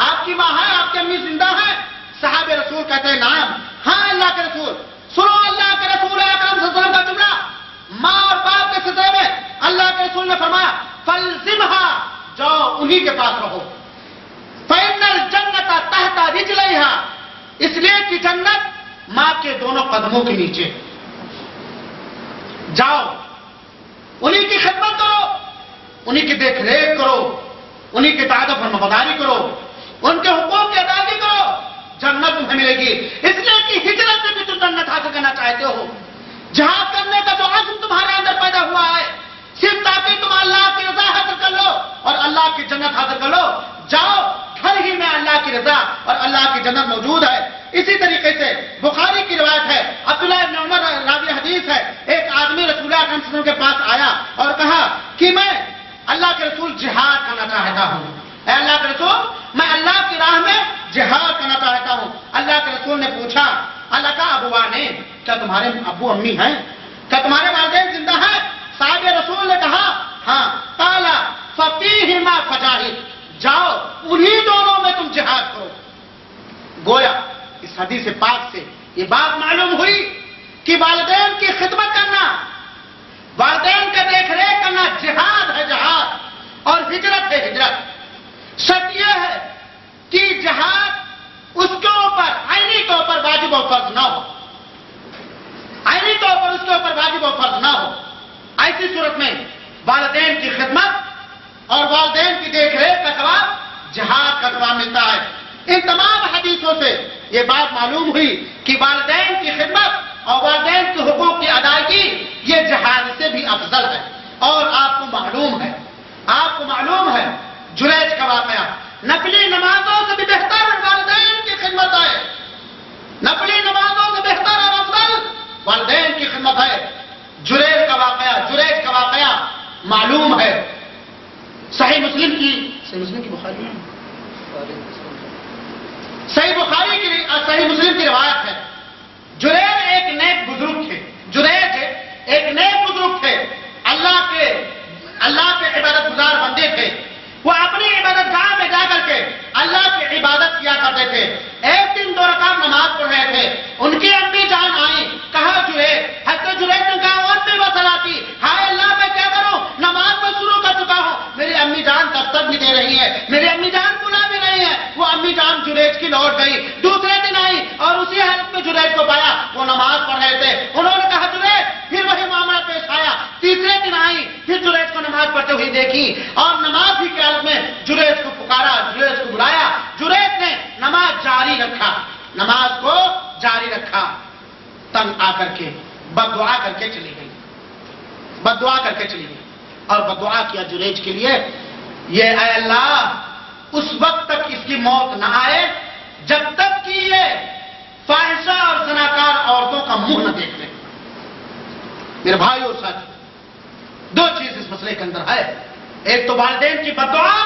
Speaker 3: آپ کی ماں ہے، آپ کی امی زندہ ہیں؟ صحابہ رسول کہتے ہیں نعم، ہاں اللہ کے رسول۔ سنو اللہ کے رسول اکرم صلی اللہ علیہ وسلم کا جملہ، ماں اور باپ کے سلسلے میں اللہ کے رسول نے فرمایا فلزمھا، جاؤ انہی کے پاس رہو، فإن الجنۃ تحت رجلیھا، اس لیے کہ جنت ماں کے دونوں قدموں کے نیچے، جاؤ انہی کی خدمت کرو، انہی کی دیکھ ریکھ کرو، انہی کی اطاعت و فرمانبرداری کرو، ان کے حقوق کی ادائیگی کرو، جنت تمہیں ملے گی۔ اس لیے کہ ہجرت سے بھی تم جنت حاصل کرنا چاہتے ہو، جہاد کرنے کا جو عزم تمہارے اندر پیدا ہوا ہے صرف تاکہ تم اللہ کی رضا حاصل کر لو اور اللہ کی جنت حاصل کر لو، جاؤ گھر ہی میں اللہ کی رضا اور اللہ کی جنت موجود ہے۔ اسی طریقے سے بخاری کی روایت ہے، عبداللہ ابن عمر راوی حدیث ہے، ایک آدمی رسول اللہ صلی اللہ علیہ وسلم کے پاس آیا اور کہا کہ میں اللہ کے رسول جہاد کرنا چاہتا ہوں، اے اللہ کے رسول میں اللہ کی راہ میں جہاد کرنا چاہتا ہوں۔ اللہ کے رسول نے پوچھا اللہ کا ابوانے، کیا تمہارے ابو امی ہیں؟ کیا تمہارے والدین زندہ ہیں؟ صاحب رسول نے کہا ہاں۔ قال ففیہما فجاہد، جاؤ انہی دونوں میں تم جہاد کرو۔ گویا اس حدیث پاک سے یہ بات معلوم ہوئی کہ والدین کی خدمت کرنا، والدین کا دیکھ ریکھ کرنا جہاد ہے، جہاد، اور ہجرت ہے ہجرت۔ شرط یہ ہے کہ جہاد اس کے اوپر عینی طور پر واجب و فرض نہ ہو، عینی طور پر اس کے اوپر واجب و فرض نہ ہو۔ ایسی صورت میں والدین کی خدمت اور والدین کی دیکھ ریکھ کا ثواب جہاد کا ثواب ملتا ہے۔ ان تمام حدیثوں سے یہ بات معلوم ہوئی کہ والدین کی خدمت اور والدین کے حقوق کی ادائیگی یہ جہاد سے بھی افضل ہے۔ اور آپ کو معلوم ہے جریج کا واقعہ، نفلی نمازوں سے بھی بہتر والدین کی خدمت ہے، نفلی نمازوں سے بہتر اور افضل والدین کی خدمت ہے۔ جریج کا واقعہ معلوم ہے، صحیح مسلم کی بخاری ہے، صحیح مسلم کی روایت ہے۔ جریج ایک نیک بزرگ تھے، اللہ کے عبادت گزار بندے تھے۔ وہ اپنی عبادت گاہ میں جا کر کے اللہ کی عبادت کیا کرتے تھے۔ ایک دن 2 رکعت نماز پڑھ رہے تھے، ان کی امی جان آئی، کہا حضرت جریج نے کہا امی وصلاتی، ہائے اللہ میں کیا کروں، نماز میں شروع کر چکا ہوں، میری امی جان تب تک بھی دے رہی ہے، میری امی جان بلا بھی رہی ہے۔ وہ امی جان جریج کی لوٹ گئی، دوسرے دن آئی اور اسی حالت میں جریج کو پایا، وہ نماز پڑھ رہے تھے۔ انہوں نے کہا جریج، پھر وہی معاملہ پیش آیا۔ تیسرے دن آئی، پھر جریج کو نماز پڑھتے ہوئے دیکھی اور نماز ہی کی حالت میں جریج کو پکارا، جریج کو بلایا۔ جریج نے نماز کو جاری رکھا، تنگ آ کر کے بد دعا کر کے چلی گئی اور بد دعا کیا جریج کے لیے، یہ اے اللہ اس وقت تک اس کی موت نہ آئے جب تک کہ یہ فاحشہ اور زناکار عورتوں کا منہ نہ دیکھ لے۔ میرے بھائی اور ساتھی، 2 چیز اس مسئلے کے اندر ہے، ایک تو والدین کی بد دعا